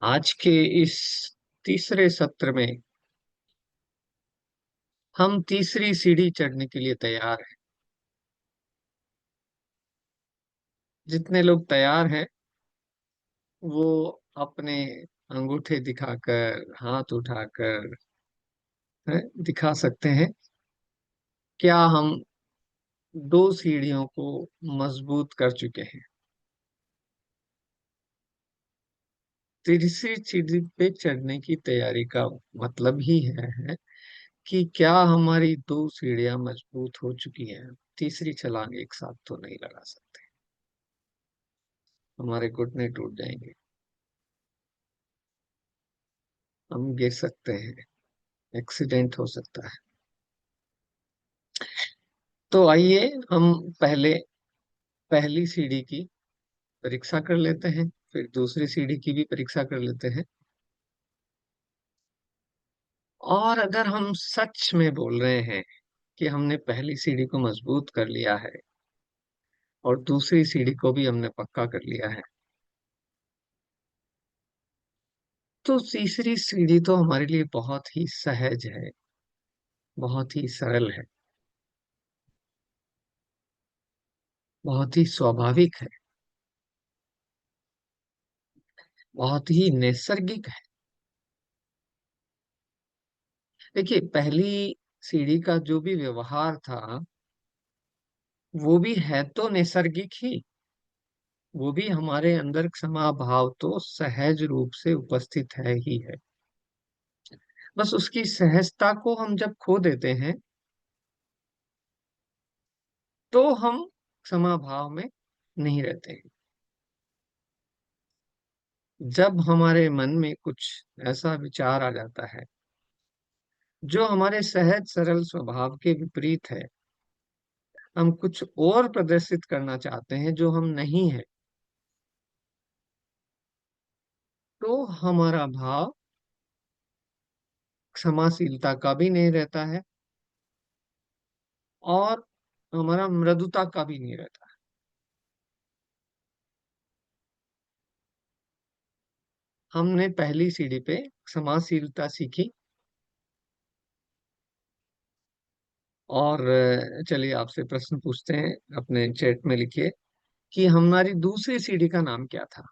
आज के इस तीसरे सत्र में हम तीसरी सीढ़ी चढ़ने के लिए तैयार हैं। जितने लोग तैयार हैं वो अपने अंगूठे दिखाकर, हाथ उठाकर दिखा सकते हैं क्या हम दो सीढ़ियों को मजबूत कर चुके हैं। तीसरी सीढ़ी पे चढ़ने की तैयारी का मतलब ही है कि क्या हमारी दो सीढ़ियां मजबूत हो चुकी हैं। तीसरी छलांग एक साथ तो नहीं लगा सकते, हमारे घुटने टूट जाएंगे, हम गिर सकते हैं, एक्सीडेंट हो सकता है। तो आइए हम पहले पहली सीढ़ी की परीक्षा कर लेते हैं, फिर दूसरी सीढ़ी की भी परीक्षा कर लेते हैं। और अगर हम सच में बोल रहे हैं कि हमने पहली सीढ़ी को मजबूत कर लिया है और दूसरी सीढ़ी को भी हमने पक्का कर लिया है, तो तीसरी सीढ़ी तो हमारे लिए बहुत ही सहज है, बहुत ही सरल है, बहुत ही स्वाभाविक है, बहुत ही नैसर्गिक है। देखिए, पहली सीढ़ी का जो भी व्यवहार था वो भी है तो नैसर्गिक ही, वो भी हमारे अंदर क्षमा भाव तो सहज रूप से उपस्थित है ही है। बस उसकी सहजता को हम जब खो देते हैं तो हम क्षमा भाव में नहीं रहते हैं। जब हमारे मन में कुछ ऐसा विचार आ जाता है जो हमारे सहज सरल स्वभाव के विपरीत है, हम कुछ और प्रदर्शित करना चाहते हैं जो हम नहीं है, तो हमारा भाव क्षमाशीलता का भी नहीं रहता है और हमारा मृदुता का भी नहीं रहता। हमने पहली सीढ़ी पे क्षमाशीलता सीखी और चलिए आपसे प्रश्न पूछते हैं, अपने चैट में लिखिए कि हमारी दूसरी सीढ़ी का नाम क्या था।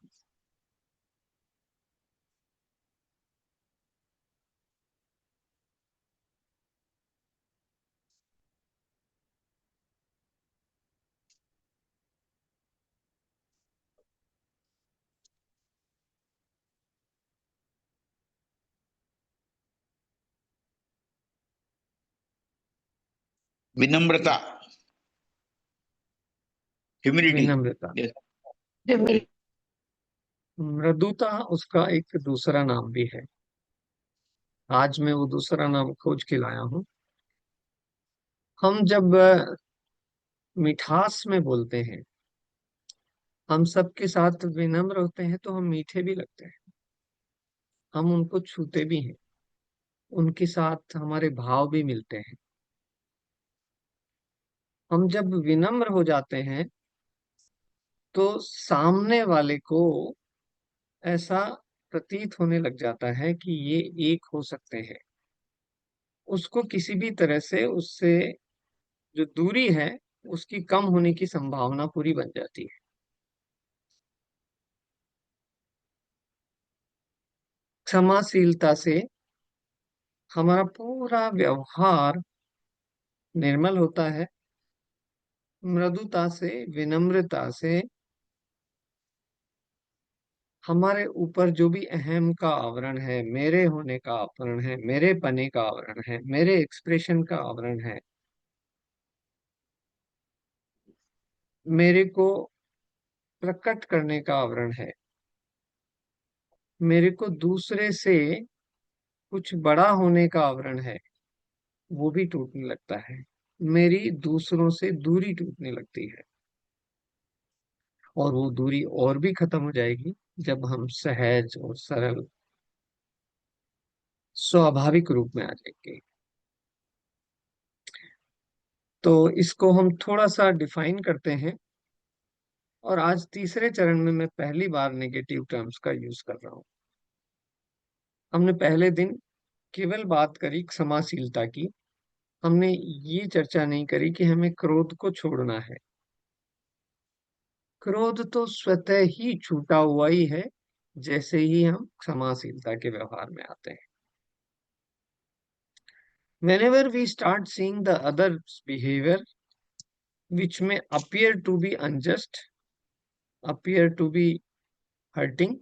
विनम्रता, ह्यूमिलिटी। विनम्रता। यस। मृदुता उसका एक दूसरा नाम भी है। आज मैं वो दूसरा नाम खोज के लाया हूँ। हम जब मिठास में बोलते हैं, हम सबके साथ विनम्र होते हैं तो हम मीठे भी लगते हैं, हम उनको छूते भी हैं, उनके साथ हमारे भाव भी मिलते हैं। हम जब विनम्र हो जाते हैं तो सामने वाले को ऐसा प्रतीत होने लग जाता है कि ये एक हो सकते हैं। उसको किसी भी तरह से उससे जो दूरी है उसकी कम होने की संभावना पूरी बन जाती है। क्षमाशीलता से हमारा पूरा व्यवहार निर्मल होता है। मृदुता से, विनम्रता से हमारे ऊपर जो भी अहम का आवरण है, मेरे होने का आवरण है, मेरे पने का आवरण है, मेरे एक्सप्रेशन का आवरण है, मेरे को प्रकट करने का आवरण है, मेरे को दूसरे से कुछ बड़ा होने का आवरण है, वो भी टूटने लगता है। मेरी दूसरों से दूरी टूटने लगती है और वो दूरी और भी खत्म हो जाएगी जब हम सहज और सरल स्वाभाविक रूप में आ जाएंगे। तो इसको हम थोड़ा सा डिफाइन करते हैं और आज तीसरे चरण में मैं पहली बार नेगेटिव टर्म्स का यूज कर रहा हूँ। हमने पहले दिन केवल बात करी क्षमाशीलता की। हमने ये चर्चा नहीं करी कि हमें क्रोध को छोड़ना है। क्रोध तो स्वतः ही छूटा हुआ ही है, जैसे ही हम क्षमाशीलता के व्यवहार में आते हैं। Whenever we start seeing the other's behavior, which may appear to be unjust, appear to be hurting,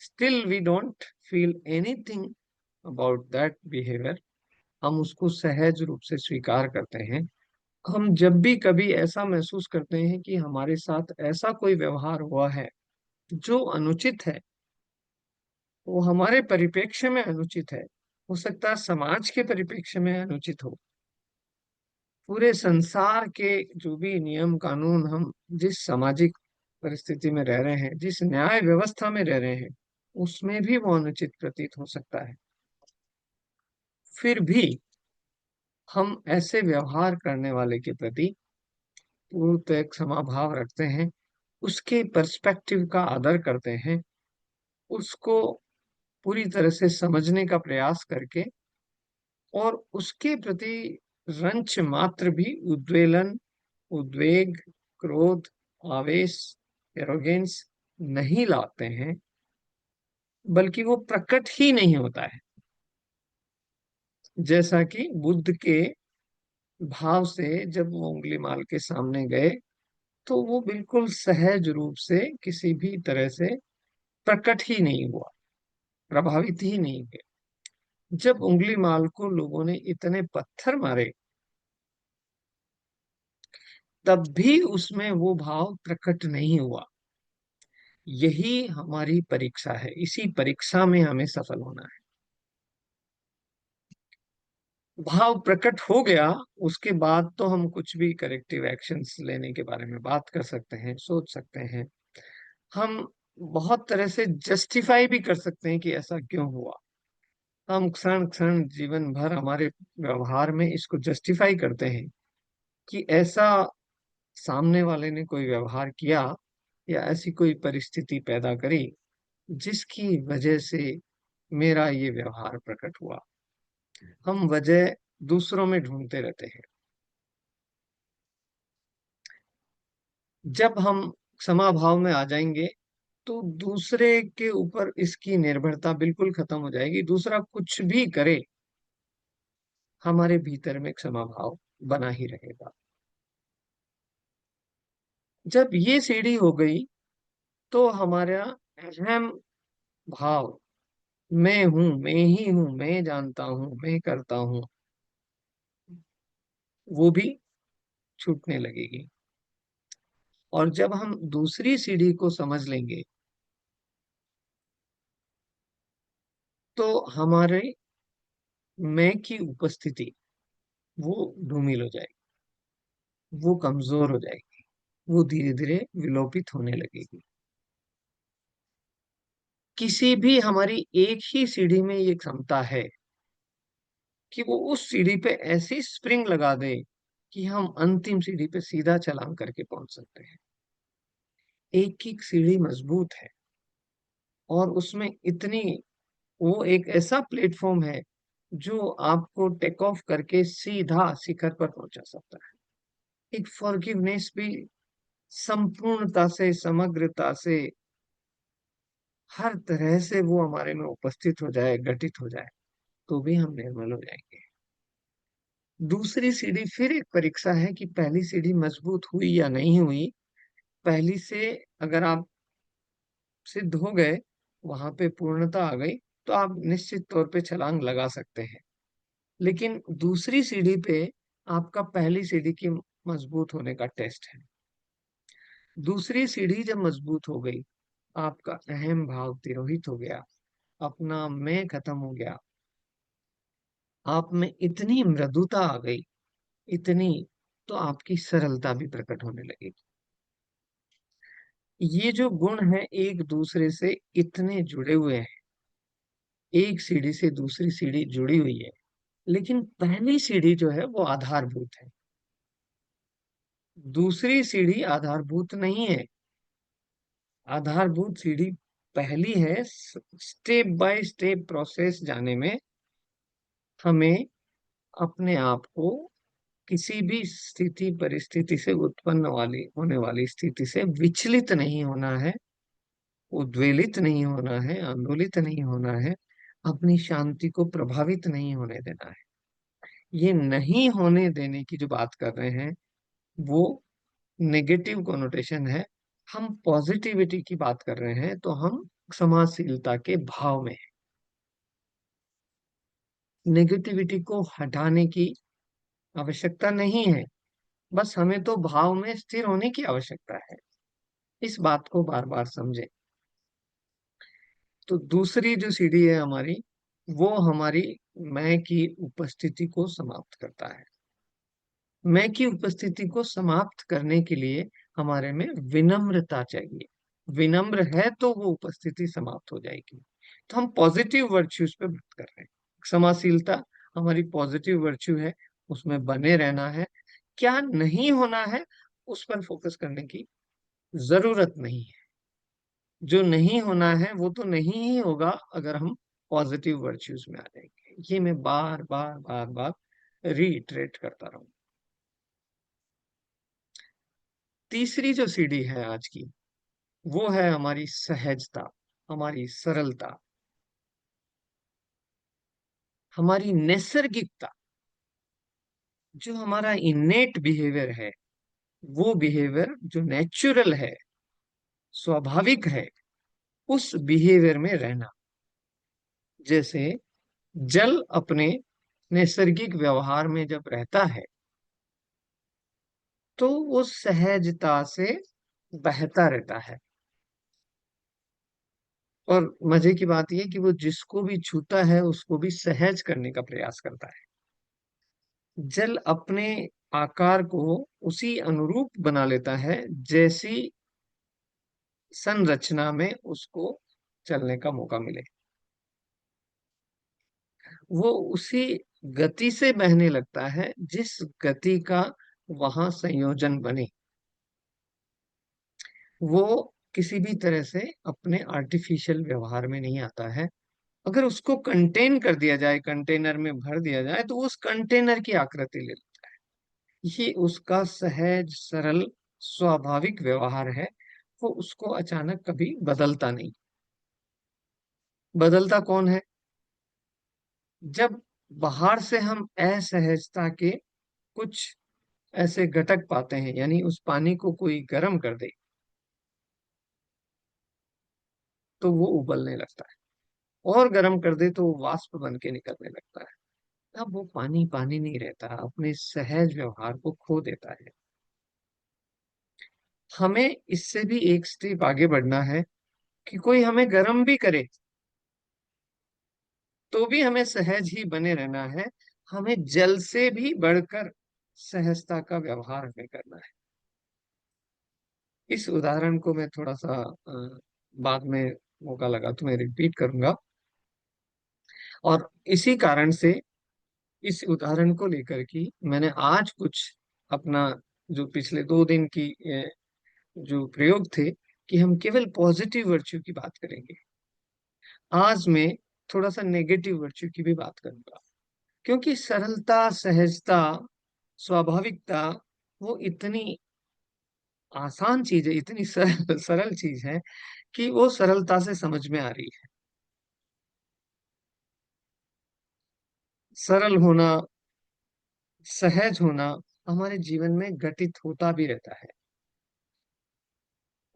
still we don't feel anything about that behavior. हम उसको सहज रूप से स्वीकार करते हैं। हम जब भी कभी ऐसा महसूस करते हैं कि हमारे साथ ऐसा कोई व्यवहार हुआ है जो अनुचित है, वो हमारे परिप्रेक्ष्य में अनुचित है, हो सकता है समाज के परिप्रेक्ष्य में अनुचित हो, पूरे संसार के जो भी नियम कानून, हम जिस सामाजिक परिस्थिति में रह रहे हैं, जिस न्याय व्यवस्था में रह रहे हैं, उसमें भी वो अनुचित प्रतीत हो सकता है, फिर भी हम ऐसे व्यवहार करने वाले के प्रति पूर्णतः क्षमा भाव रखते हैं, उसके पर्सपेक्टिव का आदर करते हैं, उसको पूरी तरह से समझने का प्रयास करके, और उसके प्रति रंच मात्र भी उद्वेलन, उद्वेग, क्रोध, आवेश, एरोगेंस नहीं लाते हैं, बल्कि वो प्रकट ही नहीं होता है। जैसा कि बुद्ध के भाव से जब वो उंगलीमाल के सामने गए, तो वो बिल्कुल सहज रूप से किसी भी तरह से प्रकट ही नहीं हुआ, प्रभावित ही नहीं हुए। जब उंगलीमाल को लोगों ने इतने पत्थर मारे, तब भी उसमें वो भाव प्रकट नहीं हुआ। यही हमारी परीक्षा है, इसी परीक्षा में हमें सफल होना है। भाव प्रकट हो गया, उसके बाद तो हम कुछ भी करेक्टिव एक्शंस लेने के बारे में बात कर सकते हैं, सोच सकते हैं। हम बहुत तरह से जस्टिफाई भी कर सकते हैं कि ऐसा क्यों हुआ। हम क्षण क्षण जीवन भर हमारे व्यवहार में इसको जस्टिफाई करते हैं कि ऐसा सामने वाले ने कोई व्यवहार किया या ऐसी कोई परिस्थिति पैदा करी जिसकी वजह से मेरा ये व्यवहार प्रकट हुआ। हम वजह दूसरों में ढूंढते रहते हैं। जब हम क्षमा भाव में आ जाएंगे, तो दूसरे के ऊपर इसकी निर्भरता बिल्कुल खत्म हो जाएगी। दूसरा कुछ भी करे, हमारे भीतर में क्षमा भाव बना ही रहेगा। जब ये सीढ़ी हो गई, तो हमारा अहम भाव, मैं हूं, मैं ही हूं, मैं जानता हूं, मैं करता हूं, वो भी छूटने लगेगी। और जब हम दूसरी सीढ़ी को समझ लेंगे, तो हमारे मैं की उपस्थिति वो धूमिल हो जाएगी, वो कमजोर हो जाएगी, वो धीरे धीरे विलोपित होने लगेगी। किसी भी हमारी एक ही सीढ़ी में ये क्षमता है कि वो उस सीढ़ी पे ऐसी स्प्रिंग लगा दे कि हम अंतिम सीढ़ी पे सीधा छलांग करके पहुंच सकते हैं। एक एक सीढ़ी मजबूत है, और उसमें इतनी, वो एक ऐसा प्लेटफॉर्म है जो आपको टेक ऑफ करके सीधा शिखर पर पहुंचा सकता है। एक फॉरगिवनेस भी संपूर्णता से, समग्रता से, हर तरह से वो हमारे में उपस्थित हो जाए, घटित हो जाए, तो भी हम निर्मल हो जाएंगे। दूसरी सीढ़ी फिर एक परीक्षा है कि पहली सीढ़ी मजबूत हुई या नहीं हुई। पहली से अगर आप सिद्ध हो गए, वहां पे पूर्णता आ गई, तो आप निश्चित तौर पे छलांग लगा सकते हैं। लेकिन दूसरी सीढ़ी पे आपका पहली सीढ़ी की मजबूत होने का टेस्ट है। दूसरी सीढ़ी जब मजबूत हो गई, आपका अहम भाव तिरोहित हो गया, अपना मैं खत्म हो गया, आप में इतनी मृदुता आ गई, इतनी, तो आपकी सरलता भी प्रकट होने लगेगी। ये जो गुण है एक दूसरे से इतने जुड़े हुए हैं, एक सीढ़ी से दूसरी सीढ़ी जुड़ी हुई है, लेकिन पहली सीढ़ी जो है वो आधारभूत है, दूसरी सीढ़ी आधारभूत नहीं है। आधारभूत सीढ़ी पहली है, स्टेप बाय स्टेप प्रोसेस जाने में हमें अपने आप को किसी भी स्थिति परिस्थिति से उत्पन्न वाली होने वाली स्थिति से विचलित नहीं होना है, उद्वेलित नहीं होना है, आंदोलित नहीं होना है, अपनी शांति को प्रभावित नहीं होने देना है। ये नहीं होने देने की जो बात कर रहे हैं वो नेगेटिव कोनोटेशन है। हम पॉजिटिविटी की बात कर रहे हैं तो हम समाजशीलता के भाव में हैं। नेगेटिविटी को हटाने की आवश्यकता नहीं है, बस हमें तो भाव में स्थिर होने की आवश्यकता है। इस बात को बार बार समझें। तो दूसरी जो सीढ़ी है हमारी, वो हमारी मैं की उपस्थिति को समाप्त करता है। मैं की उपस्थिति को समाप्त करने के लिए हमारे में विनम्रता चाहिए। विनम्र है तो वो उपस्थिति समाप्त हो जाएगी। तो हम पॉजिटिव वर्च्यूज पे बात कर रहे हैं। समाशीलता हमारी पॉजिटिव वर्च्यू है, उसमें बने रहना है। क्या नहीं होना है उस पर फोकस करने की जरूरत नहीं है। जो नहीं होना है वो तो नहीं ही होगा अगर हम पॉजिटिव वर्च्यूज में आ जाएंगे। ये मैं बार बार बार बार रीइटरेट करता रहूं। तीसरी जो सीढ़ी है आज की, वो है हमारी सहजता, हमारी सरलता, हमारी नैसर्गिकता। जो हमारा इनेट बिहेवियर है, वो बिहेवियर जो नेचुरल है, स्वाभाविक है, उस बिहेवियर में रहना। जैसे जल अपने नैसर्गिक व्यवहार में जब रहता है तो वो सहजता से बहता रहता है। और मजे की बात यह कि वो जिसको भी छूता है उसको भी सहज करने का प्रयास करता है। जल अपने आकार को उसी अनुरूप बना लेता है जैसी संरचना में उसको चलने का मौका मिले। वो उसी गति से बहने लगता है जिस गति का वहां संयोजन बने। वो किसी भी तरह से अपने आर्टिफिशियल व्यवहार में नहीं आता है। अगर उसको कंटेन कर दिया जाए, कंटेनर में भर दिया जाए, तो वो उस कंटेनर की आकृति ले लेता है। ये उसका सहज सरल स्वाभाविक व्यवहार है। वो उसको अचानक कभी बदलता नहीं। बदलता कौन है? जब बाहर से हम असहजता के कुछ ऐसे घटक पाते हैं, यानी उस पानी को कोई गर्म कर दे तो वो उबलने लगता है, और गर्म कर दे तो वो वाष्प बन के निकलने लगता है। अब वो पानी पानी नहीं रहता, अपने सहज व्यवहार को खो देता है। हमें इससे भी एक स्टेप आगे बढ़ना है कि कोई हमें गर्म भी करे तो भी हमें सहज ही बने रहना है। हमें जल से भी बढ़कर सहजता का व्यवहार हमें करना है। इस उदाहरण को मैं थोड़ा सा बाद में मौका लगा तो मैं रिपीट करूंगा। और इसी कारण से इस उदाहरण को लेकर के मैंने आज कुछ अपना जो पिछले 2 दिन की जो प्रयोग थे कि हम केवल पॉजिटिव वर्च्यू की बात करेंगे, आज मैं थोड़ा सा नेगेटिव वर्च्यू की भी बात करूंगा। क्योंकि सरलता, सहजता, स्वाभाविकता वो इतनी आसान चीज है, इतनी सरल सरल चीज है कि वो सरलता से समझ में आ रही है। सरल होना, सहज होना हमारे जीवन में घटित होता भी रहता है।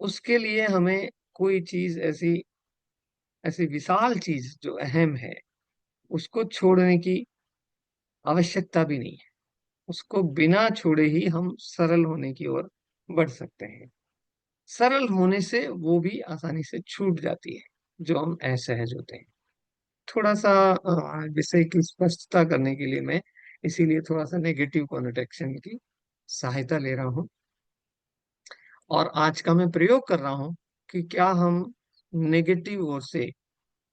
उसके लिए हमें कोई चीज ऐसी ऐसी विशाल चीज जो अहम है उसको छोड़ने की आवश्यकता भी नहीं है। उसको बिना छोड़े ही हम सरल होने की ओर बढ़ सकते हैं। सरल होने से वो भी आसानी से छूट जाती है जो हम असहज होते हैं। थोड़ा सा विषय की स्पष्टता करने के लिए मैं इसीलिए थोड़ा सा नेगेटिव कॉनोटेक्शन की सहायता ले रहा हूँ। और आज का मैं प्रयोग कर रहा हूँ कि क्या हम नेगेटिव ओर से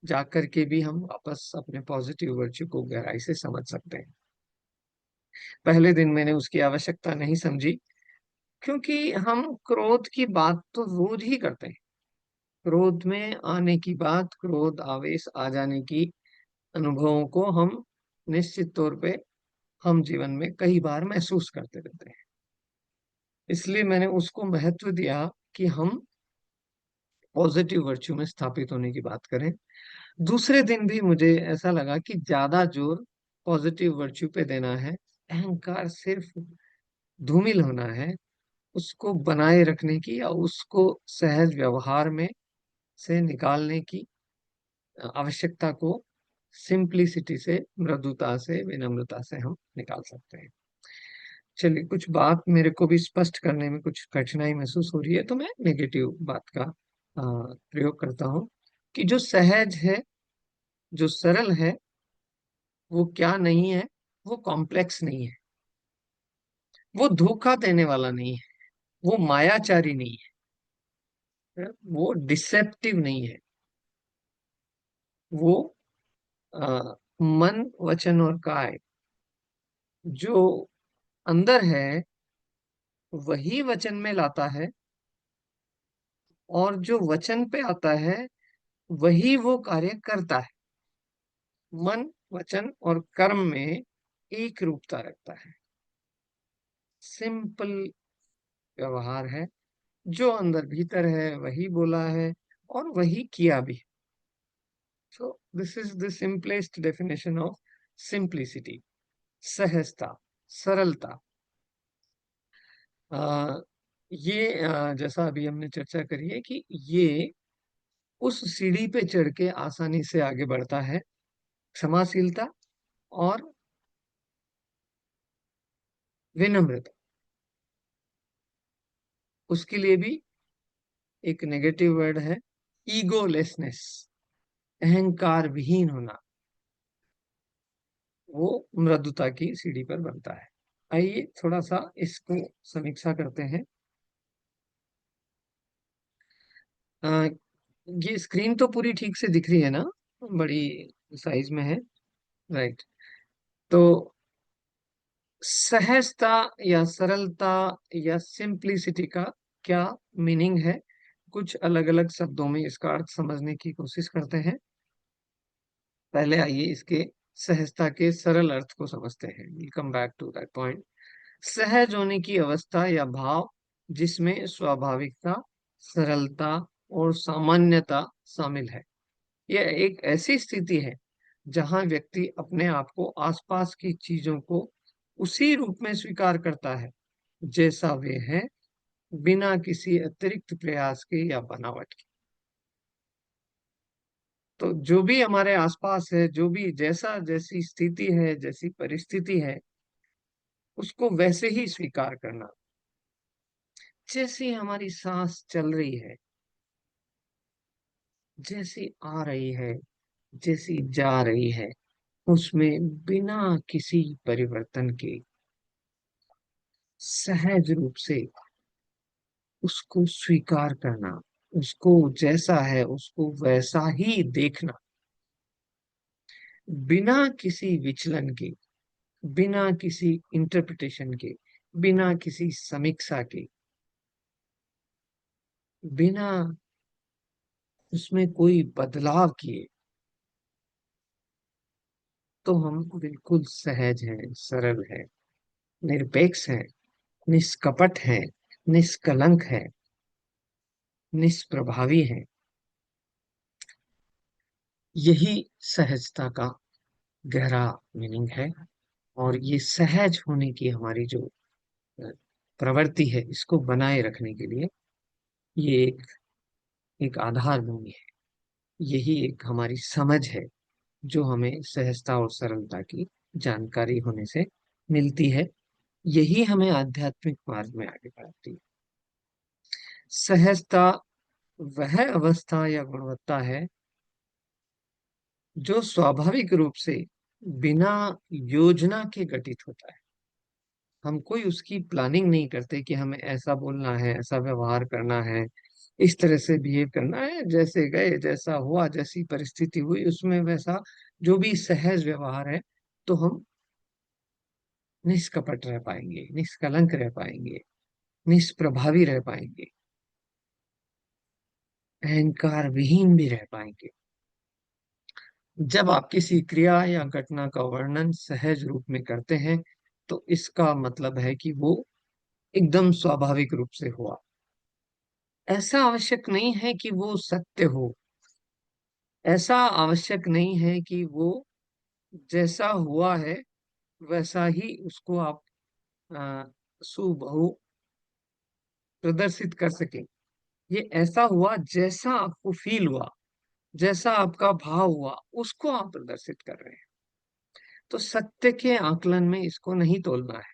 जाकर के भी हम वापस अपने पॉजिटिव वर्च्यू को गहराई से समझ सकते हैं। पहले दिन मैंने उसकी आवश्यकता नहीं समझी, क्योंकि हम क्रोध की बात तो रोज ही करते हैं। क्रोध में आने की बात, क्रोध आवेश आ जाने की अनुभवों को हम निश्चित तौर पे हम जीवन में कई बार महसूस करते रहते हैं। इसलिए मैंने उसको महत्व दिया कि हम पॉजिटिव वर्च्यू में स्थापित होने की बात करें। दूसरे दिन भी मुझे ऐसा लगा कि ज्यादा जोर पॉजिटिव वर्च्यू पे देना है। अहंकार सिर्फ धूमिल होना है, उसको बनाए रखने की या उसको सहज व्यवहार में से निकालने की आवश्यकता को सिंप्लिसिटी से, मृदुता से, विनम्रता से हम निकाल सकते हैं। चलिए, कुछ बात मेरे को भी स्पष्ट करने में कुछ कठिनाई महसूस हो रही है, तो मैं नेगेटिव बात का प्रयोग करता हूँ कि जो सहज है, जो सरल है, वो क्या नहीं है, वो कॉम्प्लेक्स नहीं है, वो धोखा देने वाला नहीं है, वो मायाचारी नहीं है, वो डिसेप्टिव नहीं है, वो मन वचन और काय जो अंदर है वही वचन में लाता है, और जो वचन पे आता है वही वो कार्य करता है। मन वचन और कर्म में एक रूपता रखता है, सिंपल व्यवहार है। जो अंदर भीतर है वही बोला है और वही किया भी। So this is the simplest definition of simplicity, सहजता, सरलता। आ, ये जैसा अभी हमने चर्चा करी है कि ये उस सीढ़ी पे चढ़ के आसानी से आगे बढ़ता है। क्षमाशीलता और विनम्रता, उसके लिए भी एक नेगेटिव वर्ड है, ईगोलेसनेस, अहंकार विहीन होना, वो मृदुता की सीढ़ी पर बनता है। आइए थोड़ा सा इसको समीक्षा करते हैं। अ, ये स्क्रीन तो पूरी ठीक से दिख रही है ना, बड़ी साइज में है, राइट? तो सहजता या सरलता या सिंप्लिसिटी का क्या मीनिंग है, कुछ अलग अलग शब्दों में इसका अर्थ समझने की कोशिश करते हैं। पहले आइए इसके सहजता के सरल अर्थ को समझते हैं। Will come back to that point. सहज होने की अवस्था या भाव जिसमें स्वाभाविकता, सरलता और सामान्यता शामिल है। यह एक ऐसी स्थिति है जहां व्यक्ति अपने आप को, आसपास की चीजों को उसी रूप में स्वीकार करता है जैसा वे हैं, बिना किसी अतिरिक्त प्रयास के या बनावट के। तो जो भी हमारे आसपास है, जो भी जैसा, जैसी स्थिति है, जैसी परिस्थिति है, उसको वैसे ही स्वीकार करना। जैसी हमारी सांस चल रही है, जैसी आ रही है, जैसी जा रही है, उसमें बिना किसी परिवर्तन के सहज रूप से उसको स्वीकार करना, उसको जैसा है उसको वैसा ही देखना, बिना किसी विचलन के, बिना किसी इंटरप्रिटेशन के, बिना किसी समीक्षा के, बिना उसमें कोई बदलाव किए, तो हम बिल्कुल सहज हैं, सरल हैं, निरपेक्ष हैं, निष्कपट हैं, निष्कलंक हैं, निष्प्रभावी हैं। यही सहजता का गहरा मीनिंग है। और ये सहज होने की हमारी जो अ, प्रवृत्ति है, इसको बनाए रखने के लिए ये एक आधार भूमि है। यही एक हमारी समझ है जो हमें सहजता और सरलता की जानकारी होने से मिलती है। यही हमें आध्यात्मिक मार्ग में आगे बढ़ाती है। सहजता वह अवस्था या गुणवत्ता है जो स्वाभाविक रूप से बिना योजना के घटित होता है। हम कोई उसकी प्लानिंग नहीं करते कि हमें ऐसा बोलना है, ऐसा व्यवहार करना है, इस तरह से बिहेव करना है, जैसे गए, जैसा हुआ, जैसी परिस्थिति हुई उसमें वैसा जो भी सहज व्यवहार है, तो हम निष्कपट रह पाएंगे, निष्कलंक रह पाएंगे, निष्प्रभावी रह पाएंगे। अहंकार विहीन भी रह पाएंगे। जब आप किसी क्रिया या घटना का वर्णन सहज रूप में करते हैं, तो इसका मतलब है कि वो एकदम स्वाभाविक रूप से हुआ। ऐसा आवश्यक नहीं है कि वो सत्य हो। ऐसा आवश्यक नहीं है कि वो जैसा हुआ है वैसा ही उसको आप अ, सूबहू प्रदर्शित कर सकें। ये ऐसा हुआ जैसा आपको फील हुआ, जैसा आपका भाव हुआ, उसको आप प्रदर्शित कर रहे हैं। तो सत्य के आकलन में इसको नहीं तोलना है,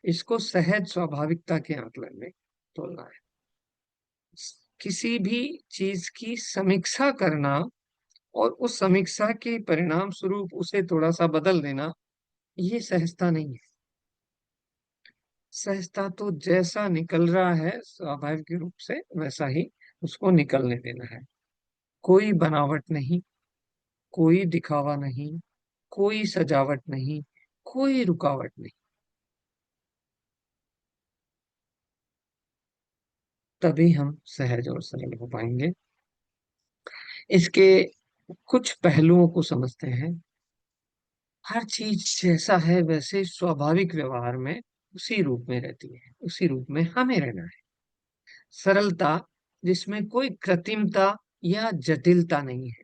इसको सहज स्वाभाविकता के आकलन में तोलना है। किसी भी चीज की समीक्षा करना और उस समीक्षा के परिणाम स्वरूप उसे थोड़ा सा बदल देना, ये सहजता नहीं है। सहजता तो जैसा निकल रहा है स्वाभाविक रूप से वैसा ही उसको निकलने देना है। कोई बनावट नहीं, कोई दिखावा नहीं, कोई सजावट नहीं, कोई रुकावट नहीं। तभी हम सहज और सरल हो पाएंगे। इसके कुछ पहलुओं को समझते हैं। हर चीज जैसा है वैसे स्वाभाविक व्यवहार में उसी रूप में रहती है, उसी रूप में हमें रहना है। सरलता जिसमें कोई कृत्रिमता या जटिलता नहीं है,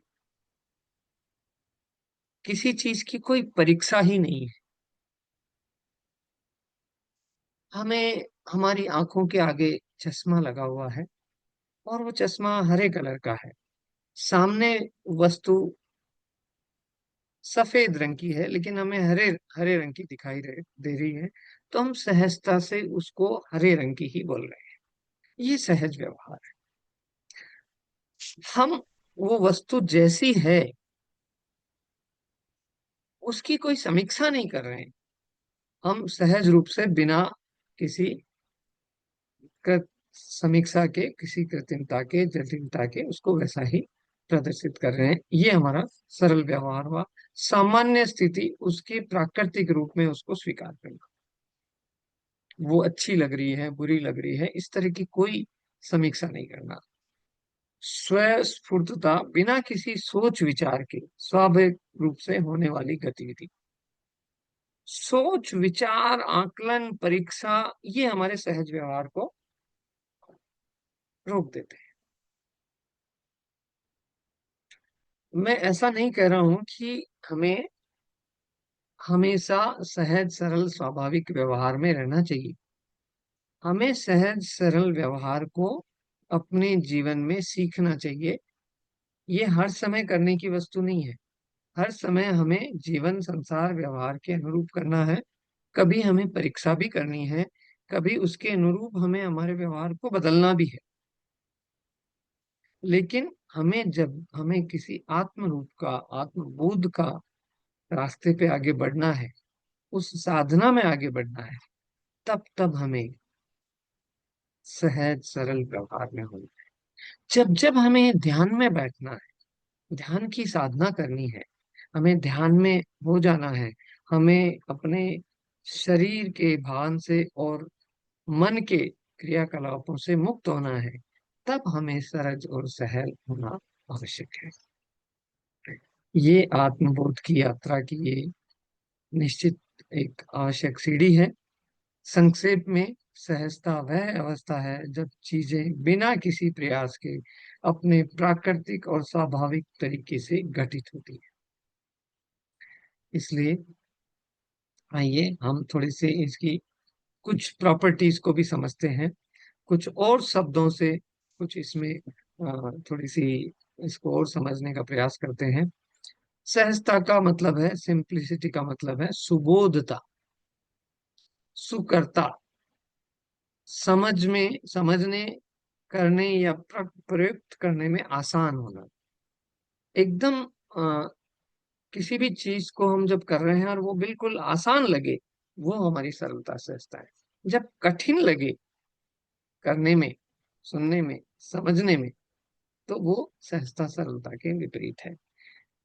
किसी चीज की कोई परीक्षा ही नहीं है। हमें हमारी आंखों के आगे चश्मा लगा हुआ है और वो चश्मा हरे कलर का है। सामने वस्तु सफेद रंग की है लेकिन हमें हरे हरे रंग की दे रही है, तो हम सहजता से उसको हरे रंग की ही बोल रहे हैं। ये सहज व्यवहार है। हम वो वस्तु जैसी है उसकी कोई समीक्षा नहीं कर रहे हैं। हम सहज रूप से बिना किसी समीक्षा के, किसी कृत्रिमता के, जटिलता के उसको वैसा ही प्रदर्शित कर रहे हैं। ये हमारा सरल व्यवहार हुआ। सामान्य स्थिति उसके प्राकृतिक रूप में उसको स्वीकार करना। वो अच्छी लग रही है, बुरी लग रही है, इस तरह की कोई समीक्षा नहीं करना। स्वस्फूर्तता बिना किसी सोच विचार के स्वाभाविक रूप से होने वाली गतिविधि। सोच विचार आकलन परीक्षा, ये हमारे सहज व्यवहार को रोक देते हैं। मैं ऐसा नहीं कह रहा हूं कि हमें हमेशा सहज सरल स्वाभाविक व्यवहार में रहना चाहिए। हमें सहज सरल व्यवहार को अपने जीवन में सीखना चाहिए। ये हर समय करने की वस्तु नहीं है। हर समय हमें जीवन संसार व्यवहार के अनुरूप करना है। कभी हमें परीक्षा भी करनी है, कभी उसके अनुरूप हमें हमारे व्यवहार को बदलना भी है। लेकिन हमें जब हमें किसी आत्म रूप का, आत्मबोध का रास्ते पे आगे बढ़ना है, उस साधना में आगे बढ़ना है, तब तब हमें सहज सरल व्यवहार में होना है। जब जब हमें ध्यान में बैठना है, ध्यान की साधना करनी है, हमें ध्यान में हो जाना है, हमें अपने शरीर के भान से और मन के क्रियाकलापों से मुक्त होना है, तब हमें सरज और सहल होना आवश्यक है। ये आत्मबोध की यात्रा की ये निश्चित एक आवश्यक सीढ़ी है। संक्षेप में, सहजता वह अवस्था है जब चीजें बिना किसी प्रयास के अपने प्राकृतिक और स्वाभाविक तरीके से घटित होती है। इसलिए आइए हम थोड़ी से इसकी कुछ प्रॉपर्टीज को भी समझते हैं, कुछ और शब्दों से कुछ इसमें थोड़ी सी इसको और समझने का प्रयास करते हैं। सहजता का मतलब है, सिंप्लिसिटी का मतलब है सुबोधता, सुकरता, समझ में, समझने, करने या प्रयुक्त करने में आसान होना। एकदम किसी भी चीज को हम जब कर रहे हैं और वो बिल्कुल आसान लगे, वो हमारी सरलता सहजता है। जब कठिन लगे करने में, सुनने में, समझने में, तो वो सहजता सरलता के विपरीत है।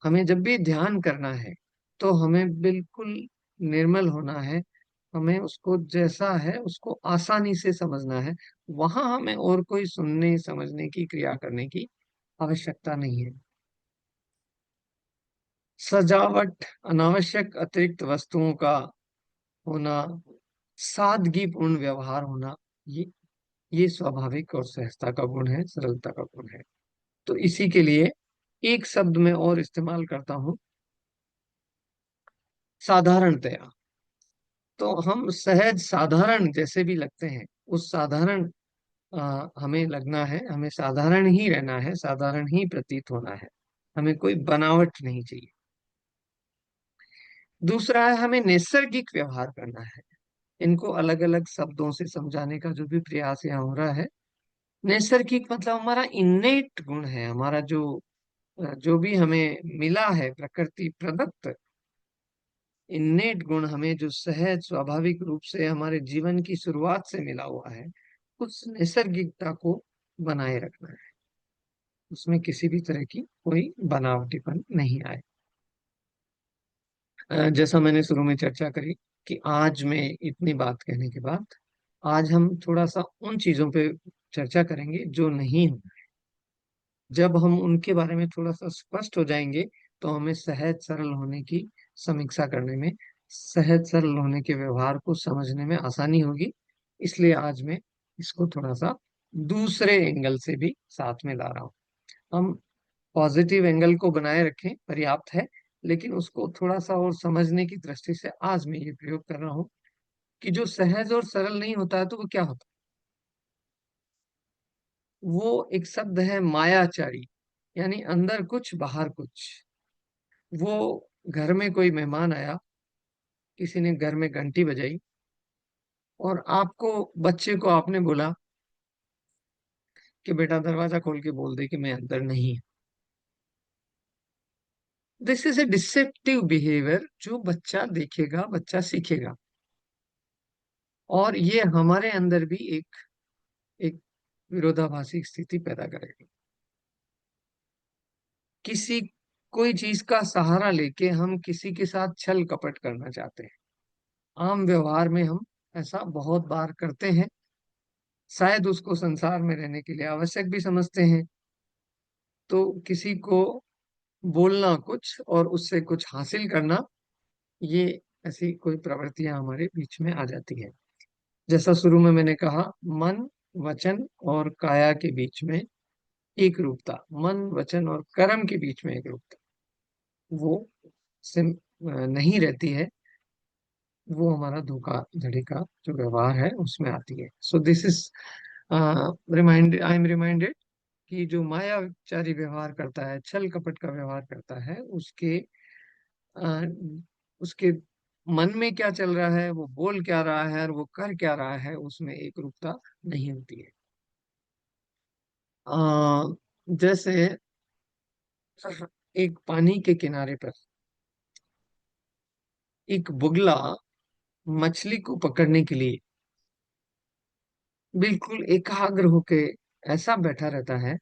हमें जब भी ध्यान करना है तो हमें बिल्कुल निर्मल होना है, हमें उसको जैसा है उसको आसानी से समझना है। वहां हमें और कोई सुनने समझने की क्रिया करने की आवश्यकता नहीं है। सजावट, अनावश्यक अतिरिक्त वस्तुओं का होना, सादगीपूर्ण व्यवहार होना, ये ये स्वाभाविक और सहजता का गुण है, सरलता का गुण है। तो इसी के लिए एक शब्द में और इस्तेमाल करता हूं, साधारणतया। तो हम सहज साधारण जैसे भी लगते हैं, उस साधारण हमें लगना है, हमें साधारण ही रहना है, साधारण ही प्रतीत होना है, हमें कोई बनावट नहीं चाहिए। दूसरा है, हमें नैसर्गिक व्यवहार करना है। इनको अलग अलग शब्दों से समझाने का जो भी प्रयास यहाँ हो रहा है। नैसर्गिक मतलब हमारा इन्नेट गुण है, हमारा जो भी हमें मिला है प्रकृति प्रदत्त, इन्नेट गुण हमें जो सहज स्वाभाविक रूप से हमारे जीवन की शुरुआत से मिला हुआ है, उस नैसर्गिकता को बनाए रखना है। उसमें किसी भी तरह की कोई बनावटीपन नहीं आए। जैसा मैंने शुरू में चर्चा करी कि आज में इतनी बात कहने के बाद आज हम थोड़ा सा उन चीजों पे चर्चा करेंगे जो नहीं हो। जब हम उनके बारे में थोड़ा सा स्पष्ट हो जाएंगे, तो हमें सहज सरल होने की समीक्षा करने में, सहज सरल होने के व्यवहार को समझने में आसानी होगी। इसलिए आज मैं इसको थोड़ा सा दूसरे एंगल से भी साथ में ला रहा हूँ। हम पॉजिटिव एंगल को बनाए रखें पर्याप्त है, लेकिन उसको थोड़ा सा और समझने की दृष्टि से आज मैं ये प्रयोग कर रहा हूँ कि जो सहज और सरल नहीं होता है तो वो क्या होता है। वो एक शब्द है मायाचारी, यानी अंदर कुछ बाहर कुछ। वो घर में कोई मेहमान आया, किसी ने घर में घंटी बजाई, और आपको, बच्चे को आपने बोला कि बेटा दरवाजा खोल के बोल दे कि मैं अंदर नहीं। This is a deceptive behaviour, जो बच्चा देखेगा बच्चा सीखेगा, और ये हमारे अंदर भी एक एक विरोधाभासी स्थिति पैदा करेगी। किसी कोई चीज का सहारा लेके हम किसी के साथ छल कपट करना चाहते हैं। आम व्यवहार में हम ऐसा बहुत बार करते हैं, शायद उसको संसार में रहने के लिए आवश्यक भी समझते हैं। तो किसी को बोलना कुछ और उससे कुछ हासिल करना, ये ऐसी कोई प्रवृत्तियां हमारे बीच में आ जाती है। जैसा शुरू में मैंने कहा, मन, वचन और काया के बीच में एक रूपता, मन वचन और कर्म के बीच में एक रूपता, वो सिम नहीं रहती है। वो हमारा धोखाधड़ी का जो व्यवहार है उसमें आती है। So this is remind I am reminded कि जो मायाचारी व्यवहार करता है, छल कपट का व्यवहार करता है, अ, उसके मन में क्या चल रहा है, वो बोल क्या रहा है और वो कर क्या रहा है, उसमें एक रूपता नहीं होती है। जैसे एक पानी के किनारे पर एक बुगला मछली को पकड़ने के लिए बिल्कुल एकाग्र होके ऐसा बैठा रहता है,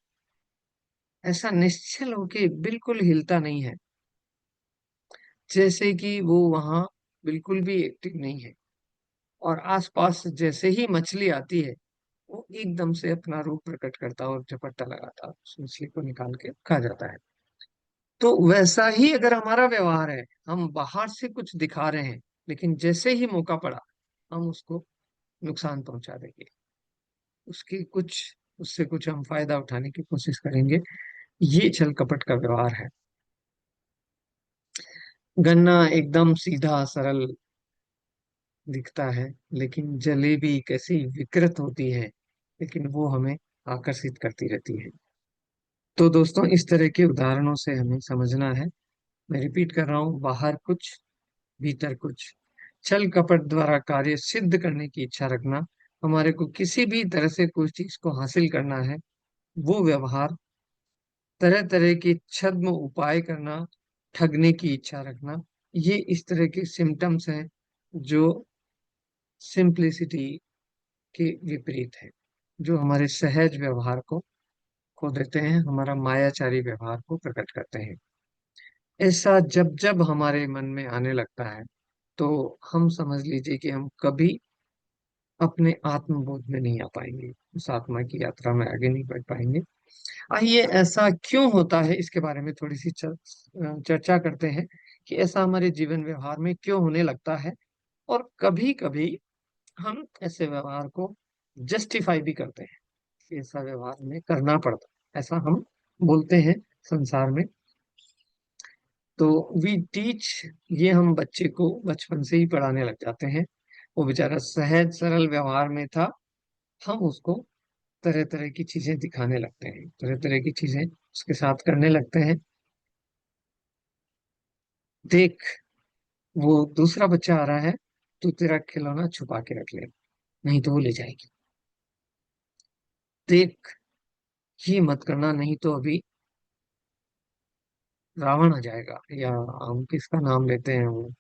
ऐसा निश्चल होके बिल्कुल हिलता नहीं है, जैसे कि वो वहां बिल्कुल भी एक्टिव नहीं है। और आसपास जैसे ही मछली आती है, वो एकदम से अपना रूप प्रकट करता और झपट्टा लगाता, उस मछली को निकाल के खा जाता है। तो वैसा ही अगर हमारा व्यवहार है, हम बाहर से कुछ दिखा रहे हैं, लेकिन जैसे ही मौका पड़ा हम उसको नुकसान पहुंचा देंगे, उसकी कुछ उससे कुछ हम फायदा उठाने की कोशिश करेंगे। ये छल कपट का व्यवहार है। गन्ना एकदम सीधा सरल दिखता है, लेकिन जलेबी कैसी विकृत होती है, लेकिन वो हमें आकर्षित करती रहती है। तो दोस्तों, इस तरह के उदाहरणों से हमें समझना है। मैं रिपीट कर रहा हूँ, बाहर कुछ भीतर कुछ, छल कपट द्वारा कार्य सिद्ध करने की इच्छा रखना, हमारे को किसी भी तरह से कोई चीज को हासिल करना है, वो व्यवहार, तरह तरह के छद्म उपाय करना, ठगने की इच्छा रखना, ये इस तरह के सिम्टम्स हैं जो सिंप्लिसिटी के विपरीत है, जो हमारे सहज व्यवहार को खो देते हैं, हमारा मायाचारी व्यवहार को प्रकट करते हैं। ऐसा जब जब हमारे मन में आने लगता है, तो हम समझ लीजिए कि हम कभी अपने आत्मबोध में नहीं आ पाएंगे, उस आत्मा की यात्रा में आगे नहीं बढ़ पाएंगे। आइए, ऐसा क्यों होता है इसके बारे में थोड़ी सी चर्चा करते हैं कि ऐसा हमारे जीवन व्यवहार में क्यों होने लगता है। और कभी कभी हम ऐसे व्यवहार को जस्टिफाई भी करते हैं कि ऐसा व्यवहार हमें करना पड़ता है, ऐसा हम बोलते हैं संसार में। तो वी टीच, ये हम बच्चे को बचपन से ही पढ़ाने लग जाते हैं। वो बेचारा सहज सरल व्यवहार में था, हम उसको तरह तरह की चीजें दिखाने लगते हैं, तरह तरह की चीजें उसके साथ करने लगते हैं। देख, वो दूसरा बच्चा आ रहा है, तू तेरा खिलौना छुपा के रख ले, नहीं तो वो ले जाएगी। देख, ये मत करना, नहीं तो अभी रावण आ जाएगा, या हम किसका नाम लेते हैं वो,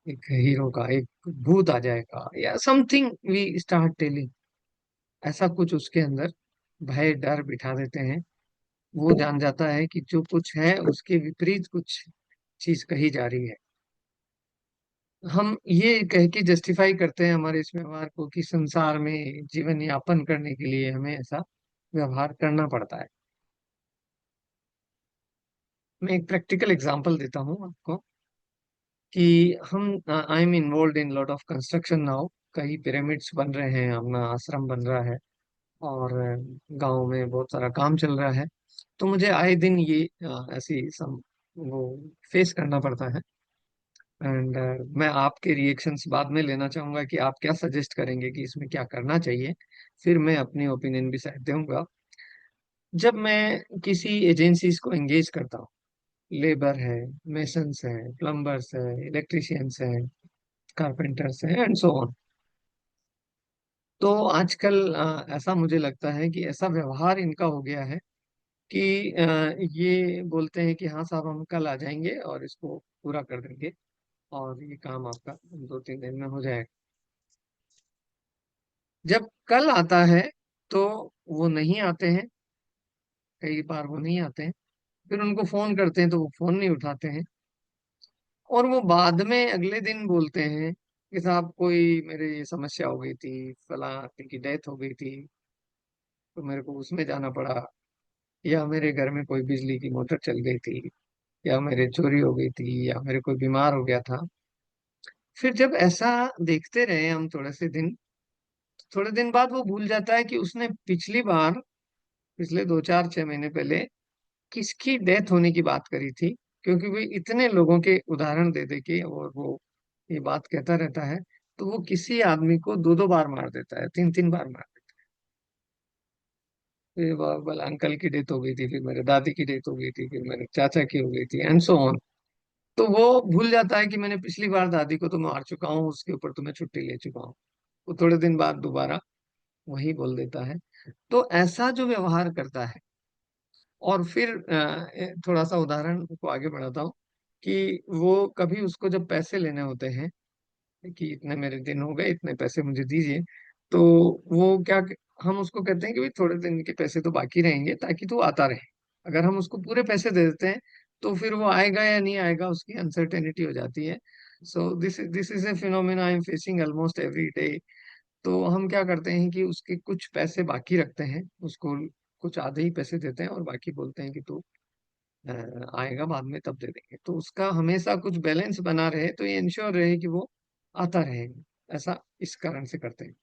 एक हीरो का, एक भूत आ जाएगा, या समथिंग वी स्टार्ट टेलिंग। ऐसा कुछ उसके अंदर भय डर बिठा देते हैं। वो जान जाता है कि जो कुछ है उसके विपरीत कुछ चीज कही जा रही है। हम ये कह के जस्टिफाई करते हैं हमारे इस व्यवहार को कि संसार में जीवन यापन करने के लिए हमें ऐसा व्यवहार करना पड़ता है। मैं एक प्रैक्टिकल एग्जांपल देता हूँ आपको कि हम I am involve in lot of construction now. कई पिरामिड्स बन रहे हैं, अपना आश्रम बन रहा है, और गांव में बहुत सारा काम चल रहा है। तो मुझे आए दिन ये ऐसी वो फेस करना पड़ता है। एंड मैं आपके रिएक्शंस बाद में लेना चाहूंगा कि आप क्या सजेस्ट करेंगे कि इसमें क्या करना चाहिए, फिर मैं अपनी ओपिनियन भी शायद दूंगा। जब मैं किसी एजेंसीज को एंगेज करता हूँ, लेबर है, मेसन्स है, प्लम्बर्स है, इलेक्ट्रिशियंस है, कारपेंटर्स है, एंड सो ऑन। तो आजकल ऐसा मुझे लगता है कि ऐसा व्यवहार इनका हो गया है कि ये बोलते हैं कि हाँ साहब, हम कल आ जाएंगे और इसको पूरा कर देंगे, और ये काम आपका 2-3 दिन में हो जाएगा। जब कल आता है तो वो नहीं आते हैं, कई बार वो नहीं आते हैं। फिर उनको फोन करते हैं तो वो फोन नहीं उठाते हैं, और वो बाद में अगले दिन बोलते हैं कि साहब, कोई मेरे ये समस्या हो गई थी, फला आदमी की डेथ हो गई थी, तो मेरे को उसमें जाना पड़ा, या मेरे घर में कोई बिजली की मोटर चल गई थी, या मेरे चोरी हो गई थी, या मेरे कोई बीमार हो गया था। फिर जब ऐसा देखते रहे हम थोड़े से दिन, थोड़े दिन बाद वो भूल जाता है कि उसने पिछली बार, पिछले 2-4-6 महीने पहले किसकी डेथ होने की बात करी थी। क्योंकि वो इतने लोगों के उदाहरण दे दे के और वो ये बात कहता रहता है, तो वो किसी आदमी को 2-2 बार मार देता है, 3-3 बार मार देता है। फिर बोला अंकल की डेथ हो गई थी, फिर मेरे दादी की डेथ हो गई थी, फिर मेरे चाचा की हो गई थी, एंड सो ऑन। तो वो भूल जाता है कि मैंने पिछली बार दादी को तो मार चुका हूँ, उसके ऊपर तो मैं छुट्टी ले चुका हूँ। वो थोड़े दिन बाद दोबारा वही बोल देता है। तो ऐसा जो व्यवहार करता है, और फिर थोड़ा सा उदाहरण को आगे बढ़ाता हूँ कि वो कभी उसको जब पैसे लेने होते हैं कि इतने मेरे दिन हो गए, इतने पैसे मुझे दीजिए, तो वो क्या, हम उसको कहते हैं कि भाई थोड़े दिन के पैसे तो बाकी रहेंगे ताकि तू आता रहे। अगर हम उसको पूरे पैसे दे देते हैं तो फिर वो आएगा या नहीं आएगा, उसकी अनसर्टेनिटी हो जाती है। So this is a phenomena I am facing almost every day. तो हम क्या करते हैं कि उसके कुछ पैसे बाकी रखते हैं, उसको कुछ आधे ही पैसे देते हैं और बाकी बोलते हैं कि तू अ, आएगा बाद में तब दे देंगे, तो उसका हमेशा कुछ बैलेंस बना रहे, तो ये इंश्योर रहे कि वो आता रहेगा। ऐसा इस कारण से करते हैं।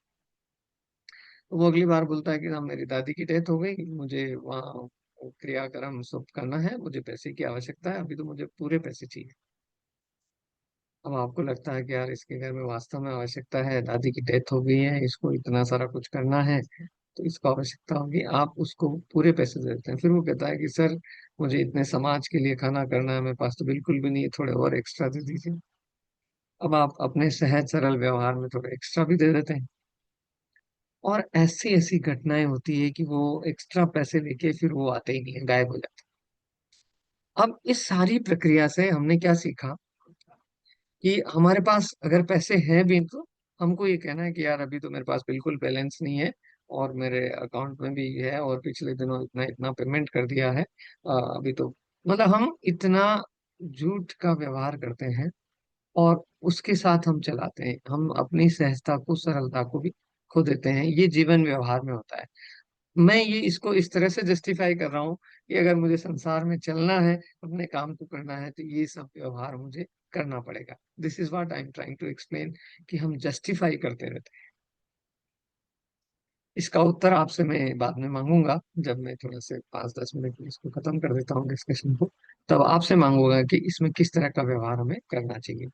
तो वो अगली बार बोलता है कि हाँ, मेरी दादी की डेथ हो गई, मुझे वहाँ क्रियाक्रम सब करना है, मुझे पैसे की आवश्यकता है, अभी तो मुझे पूरे पैसे चाहिए। अब आपको लगता है कि यार इसके घर में वास्तव में आवश्यकता है, दादी की डेथ हो गई है, इसको इतना सारा कुछ करना है, तो इसको आवश्यकता होगी, आप उसको पूरे पैसे दे देते हैं। फिर वो कहता है कि सर, मुझे इतने समाज के लिए खाना करना है, मेरे पास तो बिल्कुल भी नहीं है, थोड़े और एक्स्ट्रा दे दीजिए। अब आप अपने सहज सरल व्यवहार में थोड़े एक्स्ट्रा भी दे देते हैं, और ऐसी ऐसी घटनाएं होती है कि वो एक्स्ट्रा पैसे लेके फिर वो आते ही नहीं है, गायब हो जाते हैं। अब इस सारी प्रक्रिया से हमने क्या सीखा कि हमारे पास अगर पैसे हैं भी तो हमको ये कहना है कि यार अभी तो मेरे पास बिल्कुल बैलेंस नहीं है, और मेरे अकाउंट में भी है, और पिछले दिनों इतना इतना पेमेंट कर दिया है, अभी तो, मतलब हम इतना झूठ का व्यवहार करते हैं और उसके साथ हम चलाते हैं, हम अपनी सहजता को, सरलता को भी खो देते हैं। ये जीवन व्यवहार में होता है। मैं ये इसको इस तरह से जस्टिफाई कर रहा हूँ कि अगर मुझे संसार में चलना है, अपने काम को करना है, तो ये सब व्यवहार मुझे करना पड़ेगा। This is what I am trying to explain, कि हम जस्टिफाई करते रहते हैं। इसका उत्तर आपसे मैं बाद में मांगूंगा, जब मैं थोड़ा से 5-10 मिनट में इसको खत्म कर देता हूँ डिस्कशन को, तब आपसे मांगूंगा कि इसमें किस तरह का व्यवहार हमें करना चाहिए।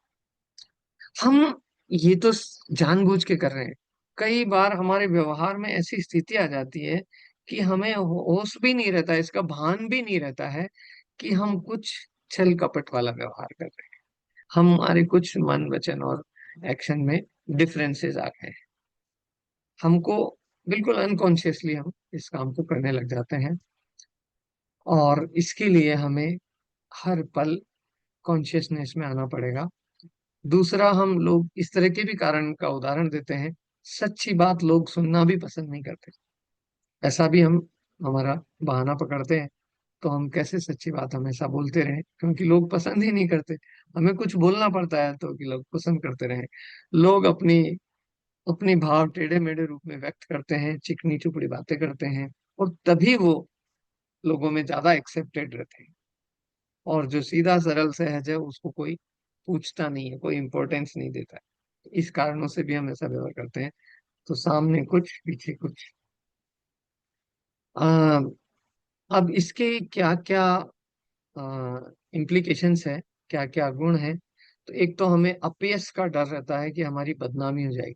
हम ये तो जानबूझ के कर रहे हैं। कई बार हमारे व्यवहार में ऐसी स्थिति आ जाती है कि हमें होश भी नहीं रहता, इसका भान भी नहीं रहता है कि हम कुछ छल कपट वाला व्यवहार कर रहे हैं। हमारे कुछ मन वचन और एक्शन में डिफरेंसेस आ गए हैं। हमको बिल्कुल अनकॉन्शियसली हम इस काम को करने लग जाते हैं, और इसके लिए हमें हर पल कॉन्शियसनेस में आना पड़ेगा। दूसरा, हम लोग इस तरह के भी कारण का उदाहरण देते हैं, सच्ची बात लोग सुनना भी पसंद नहीं करते। ऐसा भी हम हमारा बहाना पकड़ते हैं। तो हम कैसे सच्ची बात हमेशा बोलते रहें, क्योंकि लोग पसंद ही नहीं करते। हमें कुछ बोलना पड़ता है तो कि लोग पसंद करते रहें। लोग अपनी अपनी भाव टेढ़े मेढ़े रूप में व्यक्त करते हैं, चिकनी चुपड़ी बातें करते हैं, और तभी वो लोगों में ज्यादा एक्सेप्टेड रहते हैं। और जो सीधा सरल सहज है, उसको कोई पूछता नहीं है, कोई इम्पोर्टेंस नहीं देता है। इस कारणों से भी हम ऐसा व्यवहार करते हैं। तो सामने कुछ, पीछे कुछ। आ, अब इसके क्या क्या इम्प्लीकेशंस है, क्या क्या गुण है। तो एक तो हमें अपयश का डर रहता है कि हमारी बदनामी हो जाएगी,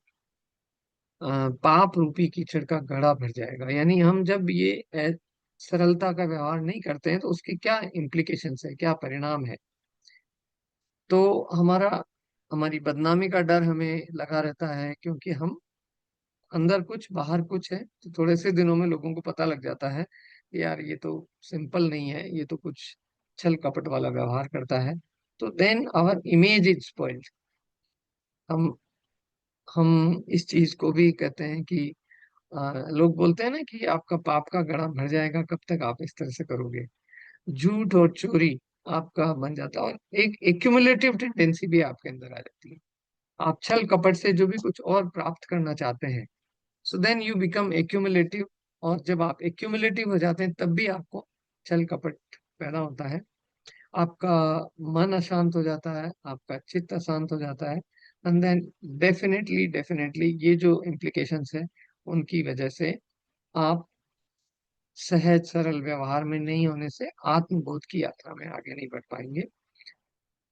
पाप रूपी कीचड़ का घड़ा भर जाएगा। यानी हम जब ये सरलता का व्यवहार नहीं करते हैं, तो उसके क्या इम्प्लीकेशंस है, क्या परिणाम है। तो हमारी बदनामी का डर हमें लगा रहता है, क्योंकि हम अंदर कुछ बाहर कुछ है। तो थोड़े से दिनों में लोगों को पता लग जाता है कि यार ये तो सिंपल नहीं है, ये तो कुछ छल कपट वाला व्यवहार करता है। तो then our image is spoiled. हम हम इस चीज को भी कहते हैं कि लोग बोलते हैं ना कि आपका पाप का घड़ा भर जाएगा, कब तक आप इस तरह से करोगे। झूठ और चोरी आपका बन जाता है, और एक एक्यूमुलेटिव टेंडेंसी भी आपके अंदर आ जाती है। आप छल कपट से जो भी कुछ और प्राप्त करना चाहते हैं, so then you become accumulative. और जब आप एक्यूमुलेटिव हो जाते हैं, तब भी आपको छल कपट पैदा होता है। आपका मन अशांत हो जाता है, आपका चित्त अशांत हो जाता है। एंड देन डेफिनेटली डेफिनेटली ये जो इम्प्लीकेशंस है, उनकी वजह से आप सहज सरल व्यवहार में नहीं होने से आत्मबोध की यात्रा में आगे नहीं बढ़ पाएंगे।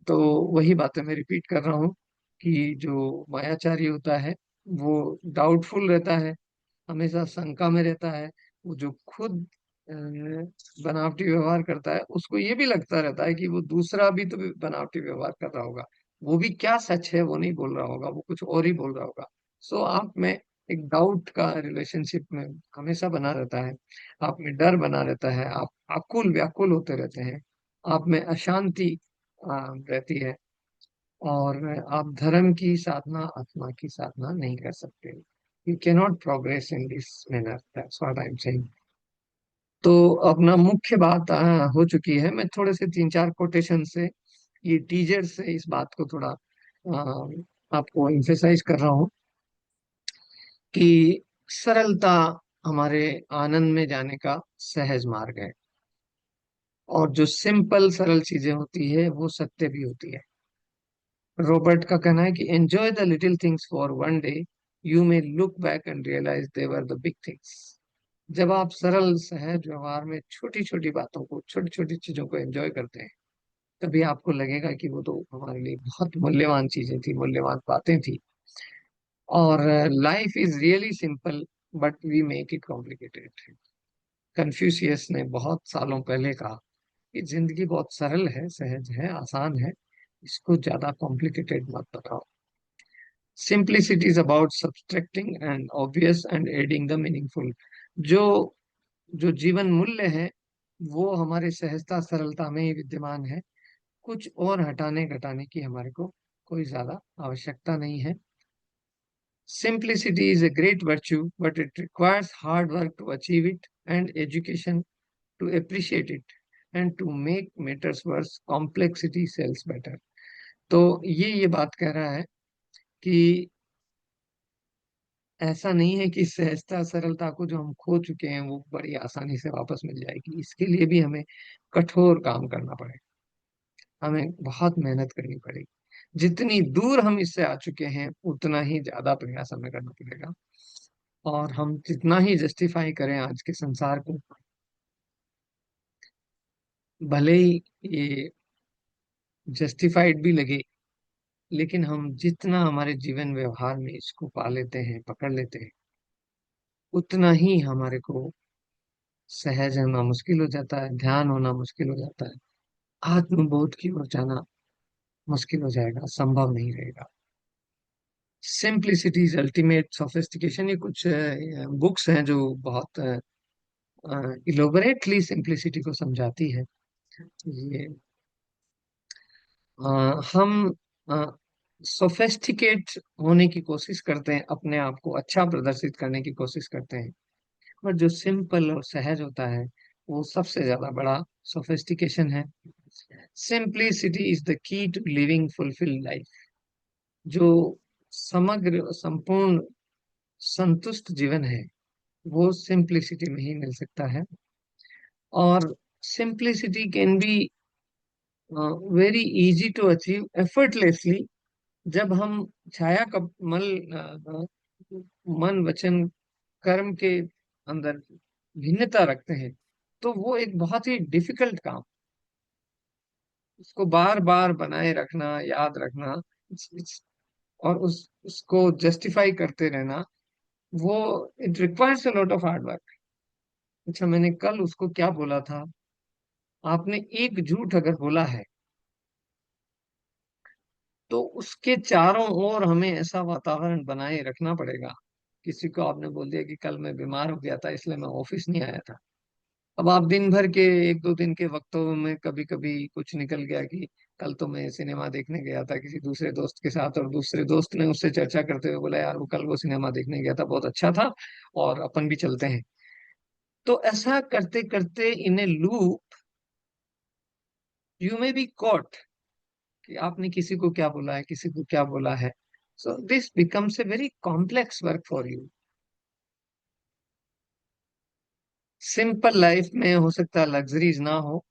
तो वही बातें मैं रिपीट कर रहा हूँ कि जो मायाचारी होता है, वो डाउटफुल रहता है, हमेशा शंका में रहता है। वो जो खुद बनावटी व्यवहार करता है, उसको ये भी लगता रहता है कि वो दूसरा भी तो बनावटी व्यवहार कर रहा होगा, वो भी क्या सच है वो नहीं बोल रहा होगा, वो कुछ और ही बोल रहा होगा। सो आप में एक डाउट का रिलेशनशिप में हमेशा बना रहता है, आप में डर बना रहता है, आप आकुल व्याकुल होते रहते हैं, आप में अशांति रहती है, और आप धर्म की साधना, आत्मा की साधना नहीं कर सकते। You cannot progress in this manner, that's what I am saying. तो अपना मुख्य बात हो चुकी है। मैं थोड़े से 3-4 कोटेशन से, ये टीजर से इस बात को थोड़ा आपको एम्फेसाइज कर रहा हूँ कि सरलता हमारे आनंद में जाने का सहज मार्ग है। और जो सिंपल सरल चीजें होती है, वो सत्य भी होती है। रॉबर्ट का कहना है कि enjoy the little things for one day, you may look back and realize they were the big things. जब आप सरल सहज व्यवहार में छोटी छोटी बातों को, छोटी छोटी चीजों को एंजॉय करते हैं, तभी आपको लगेगा कि वो तो हमारे लिए बहुत मूल्यवान चीजें थी, मूल्यवान बातें थी। और life is really simple, but we make it complicated. Confucius ने बहुत सालों पहले कहा कि जिंदगी बहुत सरल है, सहज है, आसान है, इसको ज्यादा कॉम्प्लिकेटेड मत बनाओ। Simplicity is about subtracting and obvious and adding the meaningful। जो जो जीवन मूल्य है, वो हमारे सहजता सरलता में ही विद्यमान है। कुछ और हटाने घटाने की हमारे को कोई ज्यादा आवश्यकता नहीं है। Simplicity is a great virtue, but it requires hard work to achieve it, and education to appreciate it, and to make matters worse, complexity sells better। तो ये बात कह रहा है कि ऐसा नहीं है कि सहजता सरलता को जो हम खो चुके हैं वो बड़ी आसानी से वापस मिल जाएगी। इसके लिए भी हमें कठोर काम करना पड़ेगा, हमें बहुत मेहनत करनी पड़ेगी। जितनी दूर हम इससे आ चुके हैं उतना ही ज्यादा प्रयास हमें करना पड़ेगा। और हम जितना ही जस्टिफाई करें आज के संसार को, भले ही ये जस्टिफाइड भी लगे, लेकिन हम जितना हमारे जीवन व्यवहार में इसको पा लेते हैं, पकड़ लेते हैं, उतना ही हमारे को सहज होना मुश्किल हो जाता है, ध्यान होना मुश्किल हो जाता है, आत्मबोध की ओर जाना मुश्किल हो जाएगा, संभव नहीं रहेगा। सिंप्लिसिटी इज अल्टीमेट सोफिस्टिकेशन, ये कुछ बुक्स हैं जो बहुत इलोबरेटली सिंप्लिसिटी को समझाती है। ये हम सोफेस्टिकेट होने की कोशिश करते हैं, अपने आप को अच्छा प्रदर्शित करने की कोशिश करते हैं, और जो सिंपल और सहज होता है वो सबसे ज्यादा बड़ा सोफिस्टिकेशन है। Simplicity is the key to living fulfilled life. जो समग्र संपूर्ण संतुष्ट जीवन है वो सिंप्लिसिटी में ही मिल सकता है। और simplicity can be very easy to achieve effortlessly, जब हम छाया कमल मन वचन कर्म के अंदर भिन्नता रखते हैं, तो वो एक बहुत ही डिफिकल्ट काम, उसको बार बार बनाए रखना, याद रखना, और उसको जस्टिफाई करते रहना, वो it requires a lot of hard work. अच्छा, मैंने कल उसको क्या बोला था, आपने एक झूठ अगर बोला है तो उसके चारों ओर हमें ऐसा वातावरण बनाए रखना पड़ेगा। किसी को आपने बोल दिया कि कल मैं बीमार हो गया था इसलिए मैं ऑफिस नहीं आया था। अब आप दिन भर के एक दो दिन के वक्तों में कभी कभी कुछ निकल गया कि कल तो मैं सिनेमा देखने गया था किसी दूसरे दोस्त के साथ, और दूसरे दोस्त ने उससे चर्चा करते हुए बोला यार वो कल वो सिनेमा देखने गया था, बहुत अच्छा था, और अपन भी चलते हैं। तो ऐसा करते करते in a loop you may be caught कि आपने किसी को क्या बोला है, किसी को क्या बोला है। So this becomes a very complex work for you. Simple life में हो सकता है लग्जरीज ना हो,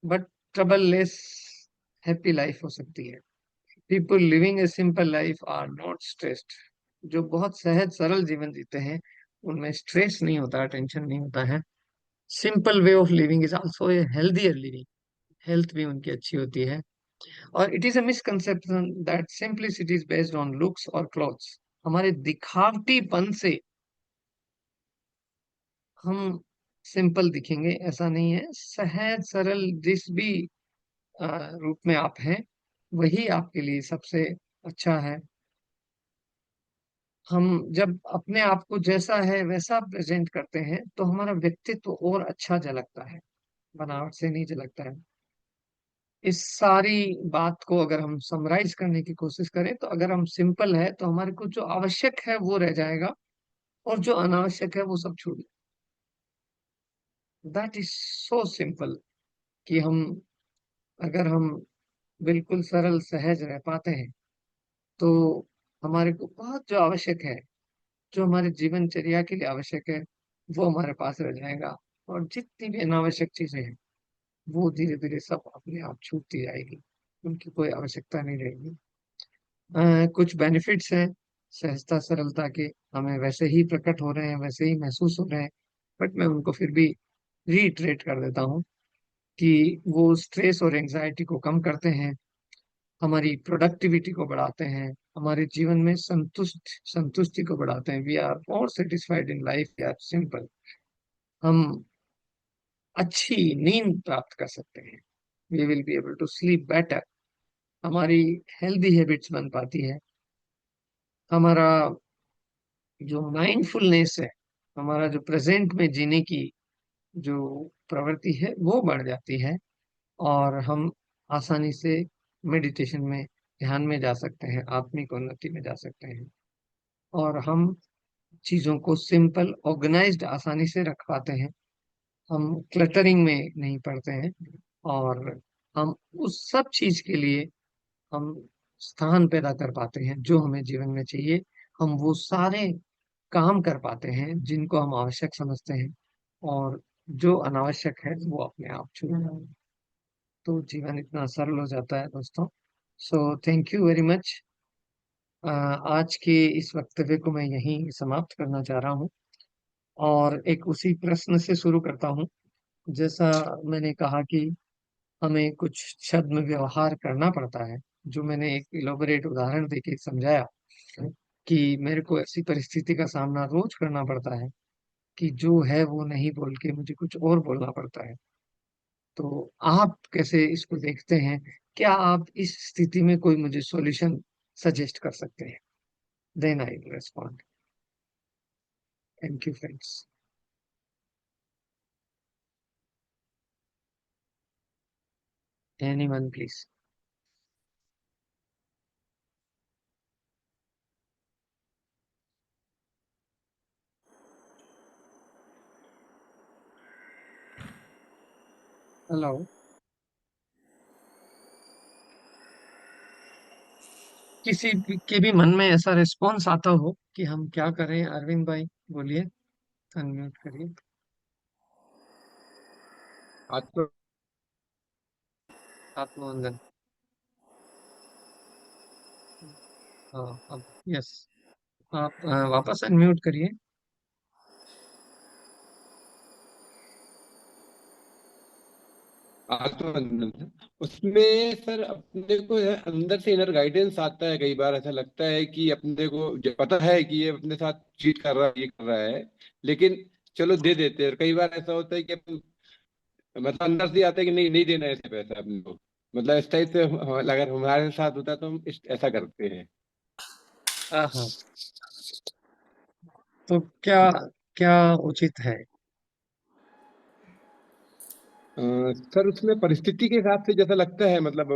but troubleless happy life हो सकती है। People living a simple life are not stressed. जो बहुत सहज सरल जीवन जीते हैं उनमें स्ट्रेस नहीं होता, टेंशन नहीं होता है। Simple way of living is also a healthier living. Health भी उनकी अच्छी होती है। और it is a misconception that simplicity is based on looks और क्लॉथ्स। हमारे दिखावटीपन से हम सिंपल दिखेंगे ऐसा नहीं है। सहज सरल जिस भी रूप में आप हैं वही आपके लिए सबसे अच्छा है। हम जब अपने आप को जैसा है वैसा प्रेजेंट करते हैं तो हमारा व्यक्तित्व और अच्छा झलकता है, बनावट से नहीं झलकता है। इस सारी बात को अगर हम समराइज करने की कोशिश करें तो अगर हम सिंपल है तो हमारे को जो आवश्यक है वो रह जाएगा, और जो अनावश्यक है वो सब छूट। दैट इज सो सिंपल कि हम अगर हम बिल्कुल सरल सहज रह पाते हैं तो हमारे को बहुत जो आवश्यक है, जो हमारे जीवनचर्या के लिए आवश्यक है, वो हमारे पास रह जाएगा। और जितनी भी अनावश्यक चीजें हैं वो धीरे धीरे सब अपने आप छूटती जाएगी, उनकी कोई आवश्यकता नहीं रहेगी। कुछ बेनिफिट्स हैं सहजता सरलता के, हमें वैसे ही प्रकट हो रहे हैं, वैसे ही महसूस हो रहे हैं, बट मैं उनको फिर भी रीइटरेट कर देता हूँ कि वो स्ट्रेस और एंजाइटी को कम करते हैं, हमारी प्रोडक्टिविटी को बढ़ाते हैं, हमारे जीवन में संतुष्टि को बढ़ाते हैं। We are more satisfied in life, we are simple. हम अच्छी नींद प्राप्त कर सकते हैं, we will be able to sleep better. हमारी हेल्दी हैबिट्स बन पाती है, हमारा जो माइंडफुलनेस है, हमारा जो प्रेजेंट में जीने की जो प्रवृत्ति है वो बढ़ जाती है, और हम आसानी से मेडिटेशन में, ध्यान में जा सकते हैं, आत्मिक उन्नति में जा सकते हैं। और हम चीजों को सिंपल ऑर्गेनाइज्ड आसानी से रख पाते हैं, हम क्लटरिंग में नहीं पड़ते हैं। और हम उस सब चीज के लिए हम स्थान पैदा कर पाते हैं जो हमें जीवन में चाहिए। हम वो सारे काम कर पाते हैं जिनको हम आवश्यक समझते हैं, और जो अनावश्यक है वो अपने आप छूट जाता है। तो जीवन इतना सरल हो जाता है दोस्तों। So thank you very much. आज के इस वक्तव्य को मैं यहीं समाप्त करना चाह रहा हूँ, और एक उसी प्रश्न से शुरू करता हूँ। जैसा मैंने कहा कि हमें कुछ छद्म व्यवहार करना पड़ता है, जो मैंने एक इलोबरेट उदाहरण देके समझाया कि मेरे को ऐसी परिस्थिति का सामना रोज करना पड़ता है कि जो है वो नहीं बोल के मुझे कुछ और बोलना पड़ता है। तो आप कैसे इसको देखते हैं? क्या आप इस स्थिति में कोई मुझे सॉल्यूशन सजेस्ट कर सकते हैं? Then I will respond. Thank you friends. Anyone please. Hello. के भी मन में ऐसा रिस्पॉन्स आता हो कि हम क्या करें? अरविंद भाई बोलिए, अनम्यूट करिए। आत्म आत्मवंदन। हाँ, अब यस, आप वापस अनम्यूट करिए। आत्मबंधन है। उसमें सर अपने को है, अंदर से इनर गाइडेंस आता है। कई बार ऐसा लगता है कि अपने को पता है कि ये अपने साथ चीट कर रहा है, ये कर रहा है, लेकिन चलो दे देते हैं। और कई बार ऐसा होता है कि अपन, मतलब अंदर से आता है कि नहीं, नहीं देना है ऐसे पैसा अपने को। मतलब इस टाइप से अगर हमारे साथ होता है तो हम ऐसा करते हैं। हाँ हाँ। तो क्या क्या उचित है? सर उसमें परिस्थिति के हिसाब से जैसा लगता है, मतलब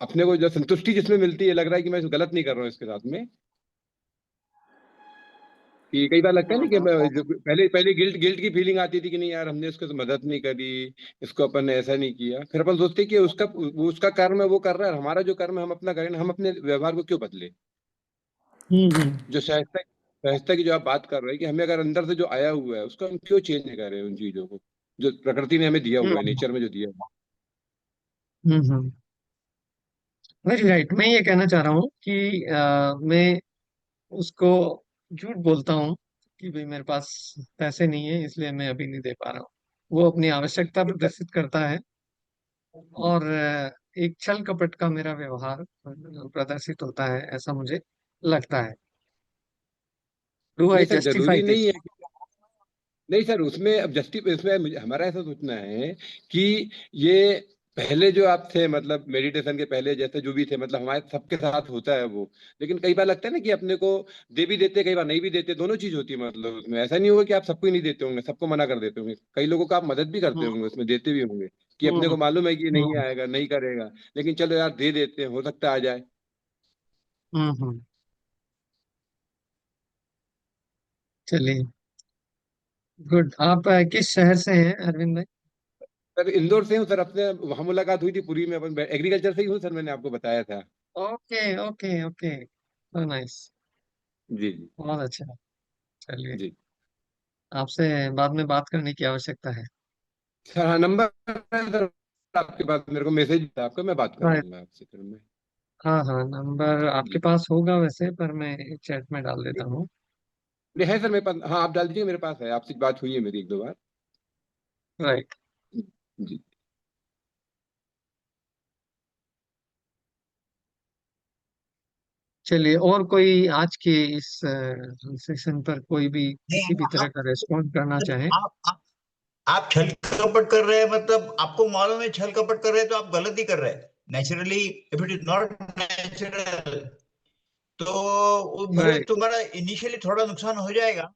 अपने को जो संतुष्टि जिसमें मिलती है, लग रहा है कि मैं गलत नहीं कर रहा हूँ इसके साथ में। कि कई बार लगता है ना कि हाँ। जो पहले पहले गिल्ट गिल्ट की फीलिंग आती थी कि नहीं यार, हमने उसको तो मदद नहीं करी, इसको अपन ने ऐसा नहीं किया। फिर अपन सोचते हैं कि उसका कर्म है, वो कर रहा है, हमारा जो कर्म है हम अपना करें ना, हम अपने व्यवहार को क्यों बदले। हम्म। जो सहजता सहजता की जो आप बात कर रहे हैं, कि हमें अगर अंदर से जो आया हुआ है उसको हम क्यों चेंज नहीं कर रहे हैं, उन चीजों को जो प्रकृति ने हमें दिया हुआ है, हम्म। नेचर में जो दिया हुआ हम्म। Very right. मैं ये कहना चाह रहा हूँ कि मैं उसको झूठ बोलता हूँ कि भाई मेरे पास पैसे नहीं है इसलिए मैं अभी नहीं दे पा रहा हूँ। वो अपनी आवश्यकता प्रदर्शित करता है, है। और एक छल कपट का मेरा व्यवहार प्रदर्शित होता है, ऐसा मुझे लगता है। डू आई नहीं सर, जस्टिफाई जरूरी दिस? नहीं है। नहीं सर, उसमें अब इसमें हमारा ऐसा सोचना है कि ये पहले जो आप थे, मतलब मेडिटेशन के पहले जैसे जो भी थे, मतलब हमारे सबके साथ होता है वो। लेकिन कई बार लगता है ना कि अपने को दे भी देते, कई बार नहीं भी देते, दोनों चीज होती है। मतलब उसमें ऐसा नहीं होगा कि आप सबको ही नहीं देते होंगे, सबको मना कर देते होंगे। कई लोगों को आप मदद भी करते हम्म। होंगे, उसमें देते भी होंगे कि अपने हम्म। को मालूम है कि ये नहीं हम्म। आएगा, नहीं करेगा, लेकिन चलो यार दे देते हैं, हो सकता है आ जाए। हम्म। चलिए, गुड। आप किस शहर से हैं अरविंद भाई? सर इंदौर से हूँ सर। अपने वहाँ मुलाकात हुई थी पूरी में, अपन एग्रीकल्चर से ही हूँ सर, मैंने आपको बताया था। Okay okay okay, so nice. जी जी। बहुत अच्छा। चलिए, जी आपसे बाद में बात करने की आवश्यकता है। सर, हाँ नंबर है सर आपके पास, मेरे को मैसेज था आपका, मैं बात कर राइट। लूंगा आपसे फिर मैं। हाँ हाँ, नंबर आपके जी पास होगा वैसे, पर मैं चैट में डाल देता हूँ। नहीं है सर मेरे पास, हाँ आप डाल दीजिए, मेरे पास है, आपसे बात हुई है मेरी एक दो बार। राइट। जी। चलिए, और कोई आज के इस सेशन पर कोई भी किसी भी नहीं, तरह का रेस्पॉन्ड करना चाहे? आप छल कपट कर रहे हैं, मतलब आपको मालूम है छल कपट कर रहे हैं तो आप गलत ही कर रहे हैं। Naturally if it is not natural, तो वो भले राइट। तुम्हारा इनिशियली थोड़ा नुकसान हो जाएगा,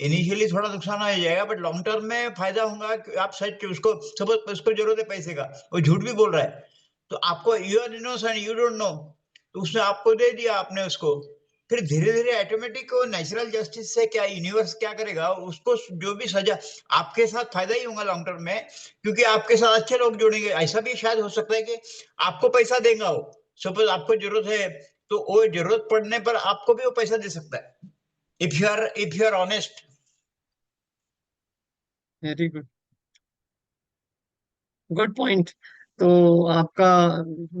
इनिशियली थोड़ा नुकसान हो जाएगा, बट लॉन्ग टर्म में फायदा होगा कि आप सच उसको, सपोज उसको जरूरत है पैसे का, वो झूठ भी बोल रहा है, तो आपको you are innocent, you don't know, तो उसने आपको दे दिया आपने उसको। फिर धीरे धीरे ऑटोमेटिक वो नेचुरल जस्टिस से क्या यूनिवर्स क्या करेगा, उसको जो भी सजा, आपके साथ फायदा ही होगा लॉन्ग टर्म में, क्योंकि आपके साथ अच्छे लोग जुड़ेंगे। ऐसा भी शायद हो सकता है कि आपको पैसा देगा वो, सपोज आपको जरूरत है तो वो जरूरत पड़ने पर आपको भी वो पैसा दे सकता है, if you are honest. Very good, good point. तो आपका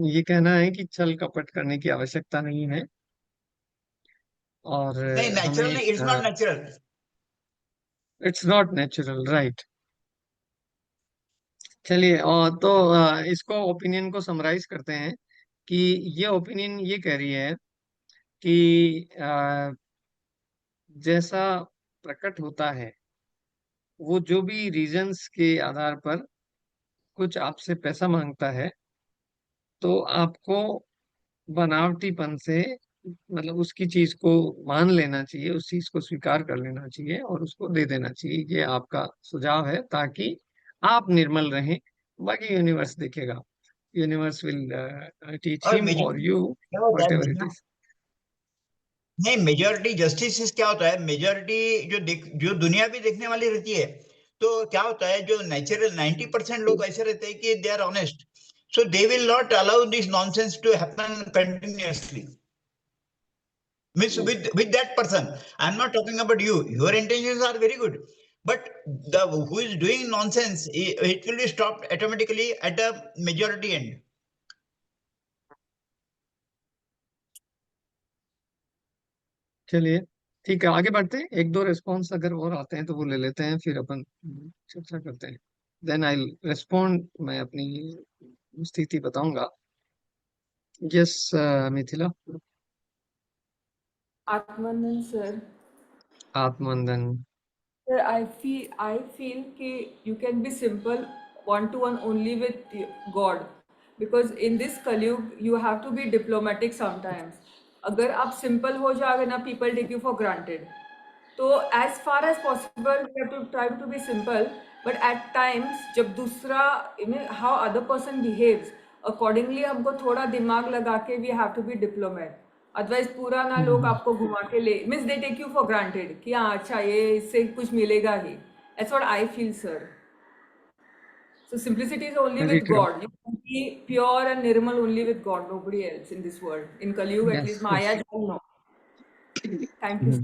ये कहना है कि छल कपट करने की आवश्यकता नहीं है, और नहीं, नेचुरल हमें नहीं, it's not natural. It's not natural, right. चलिए, और तो इसको ओपिनियन को समराइज करते हैं कि ये ओपिनियन ये कह रही है कि जैसा प्रकट होता है, वो जो भी रीजंस के आधार पर कुछ आपसे पैसा मांगता है, तो आपको बनावटीपन से, मतलब उसकी चीज को मान लेना चाहिए, उस चीज को स्वीकार कर लेना चाहिए और उसको दे देना चाहिए। ये आपका सुझाव है, ताकि आप निर्मल रहें। बाकी यूनिवर्स देखेगा, यूनिवर्स विल टीच और हिम और यू क्या होता वट है एवर इट इज। नहीं, मेजोरिटी जस्टिस क्या होता है, मेजोरिटी जो दुनिया भी देखने वाली रहती है, तो क्या होता है, जो नेचुरल 90% लोग ऐसे रहते हैं कि they are honest, so they will not allow this nonsense to happen continuously. Means with that person, I'm not talking about you, your intentions are very good, but the who is doing nonsense, it will be stopped automatically at the majority end. चलिए, ठीक है, आगे बढ़ते हैं। एक दो response अगर और आते हैं तो वो ले लेते हैं, फिर अपन चर्चा करते हैं। देन आई रेस्पॉन्ड, मैं अपनी स्थिति बताऊंगा। यस, मिथिला। आत्मानंद सर, आत्मंदन। sir, I feel कि you can be simple one to one only with God, because in this Kalyug you have to be diplomatic sometimes. अगर आप simple हो जाओगे ना, people take you for granted. तो as far as possible we have to try to be simple, but at times जब दूसरा how other person behaves accordingly हमको थोड़ा दिमाग लगा के we have to be diplomat. Otherwise पूरा ना लोग आपको घुमा के ले, means they take you for granted कि हाँ अच्छा ये इससे कुछ मिलेगा ही। That's what I feel sir. So simplicity is only very with true. God. You can be pure and nirmal only with God, nobody else in this world. In Kali Yuga, at yes, least yes. Maya Jal, no. Thank you.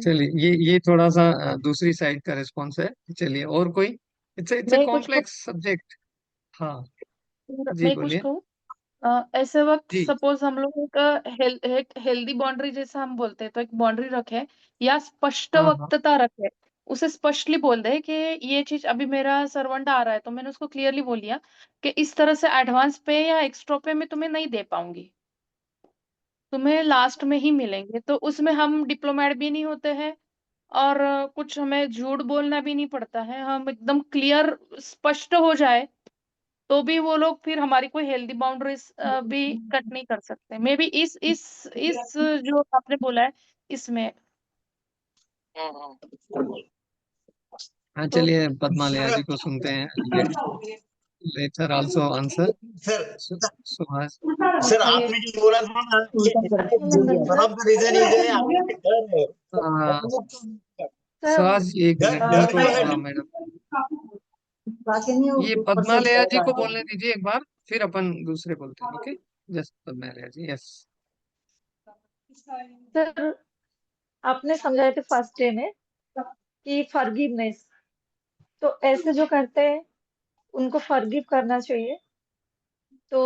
चलिए, ये थोड़ा सा दूसरी side का response है। चलिए, और कोई? इट्स ए मैं कुछ कॉम्प्लेक्स सब्जेक्ट। हाँ, जी मैं कुछ बोलिए। कहूँ। ऐसे वक्त जी। सपोज हम लोग एक हेल्दी बाउंड्री जैसा हम बोलते हैं, तो एक बाउंड्री रखे या स्पष्ट हाँ, हाँ। वक्तता रखे। उसे स्पष्टली बोल दे कि ये चीज अभी मेरा सर्वेंट आ रहा है, तो मैंने उसको क्लियरली बोल दिया कि इस तरह से एडवांस पे या एक्स्ट्रा पे मैं तुम्हें नहीं दे पाऊंगी, तुम्हें लास्ट में ही मिलेंगे। तो उसमें हम डिप्लोमेट भी नहीं होते हैं, और कुछ हमें झूठ बोलना भी नहीं पड़ता है। हम एकदम क्लियर स्पष्ट हो जाए, तो भी वो लोग फिर हमारी कोई हेल्दी बाउंड्रीज भी कट नहीं कर सकते। मे बी इस जो आपने बोला है इसमें। हाँ, हाँ। हाँ, तो चलिए, पद्मालया सर जी को सुनते हैं। Later also answer. Sir Suhas. Sir ये आपने जो बोला था ना, ये one of the reason is है आपके डर है। सर सुहास जी, एक डर मिनट, डर उनको जो है, मैडम, ये पद्मालया जी को बोलने दीजिए एक बार, फिर अपन दूसरे बोलते हैं। ओके, जस्ट पद्मालया जी, यस। सर आपने समझाया थे फर्स्ट डे में कि फॉरगिवनेस, तो ऐसे जो करते हैं उनको फॉरगिव करना चाहिए। तो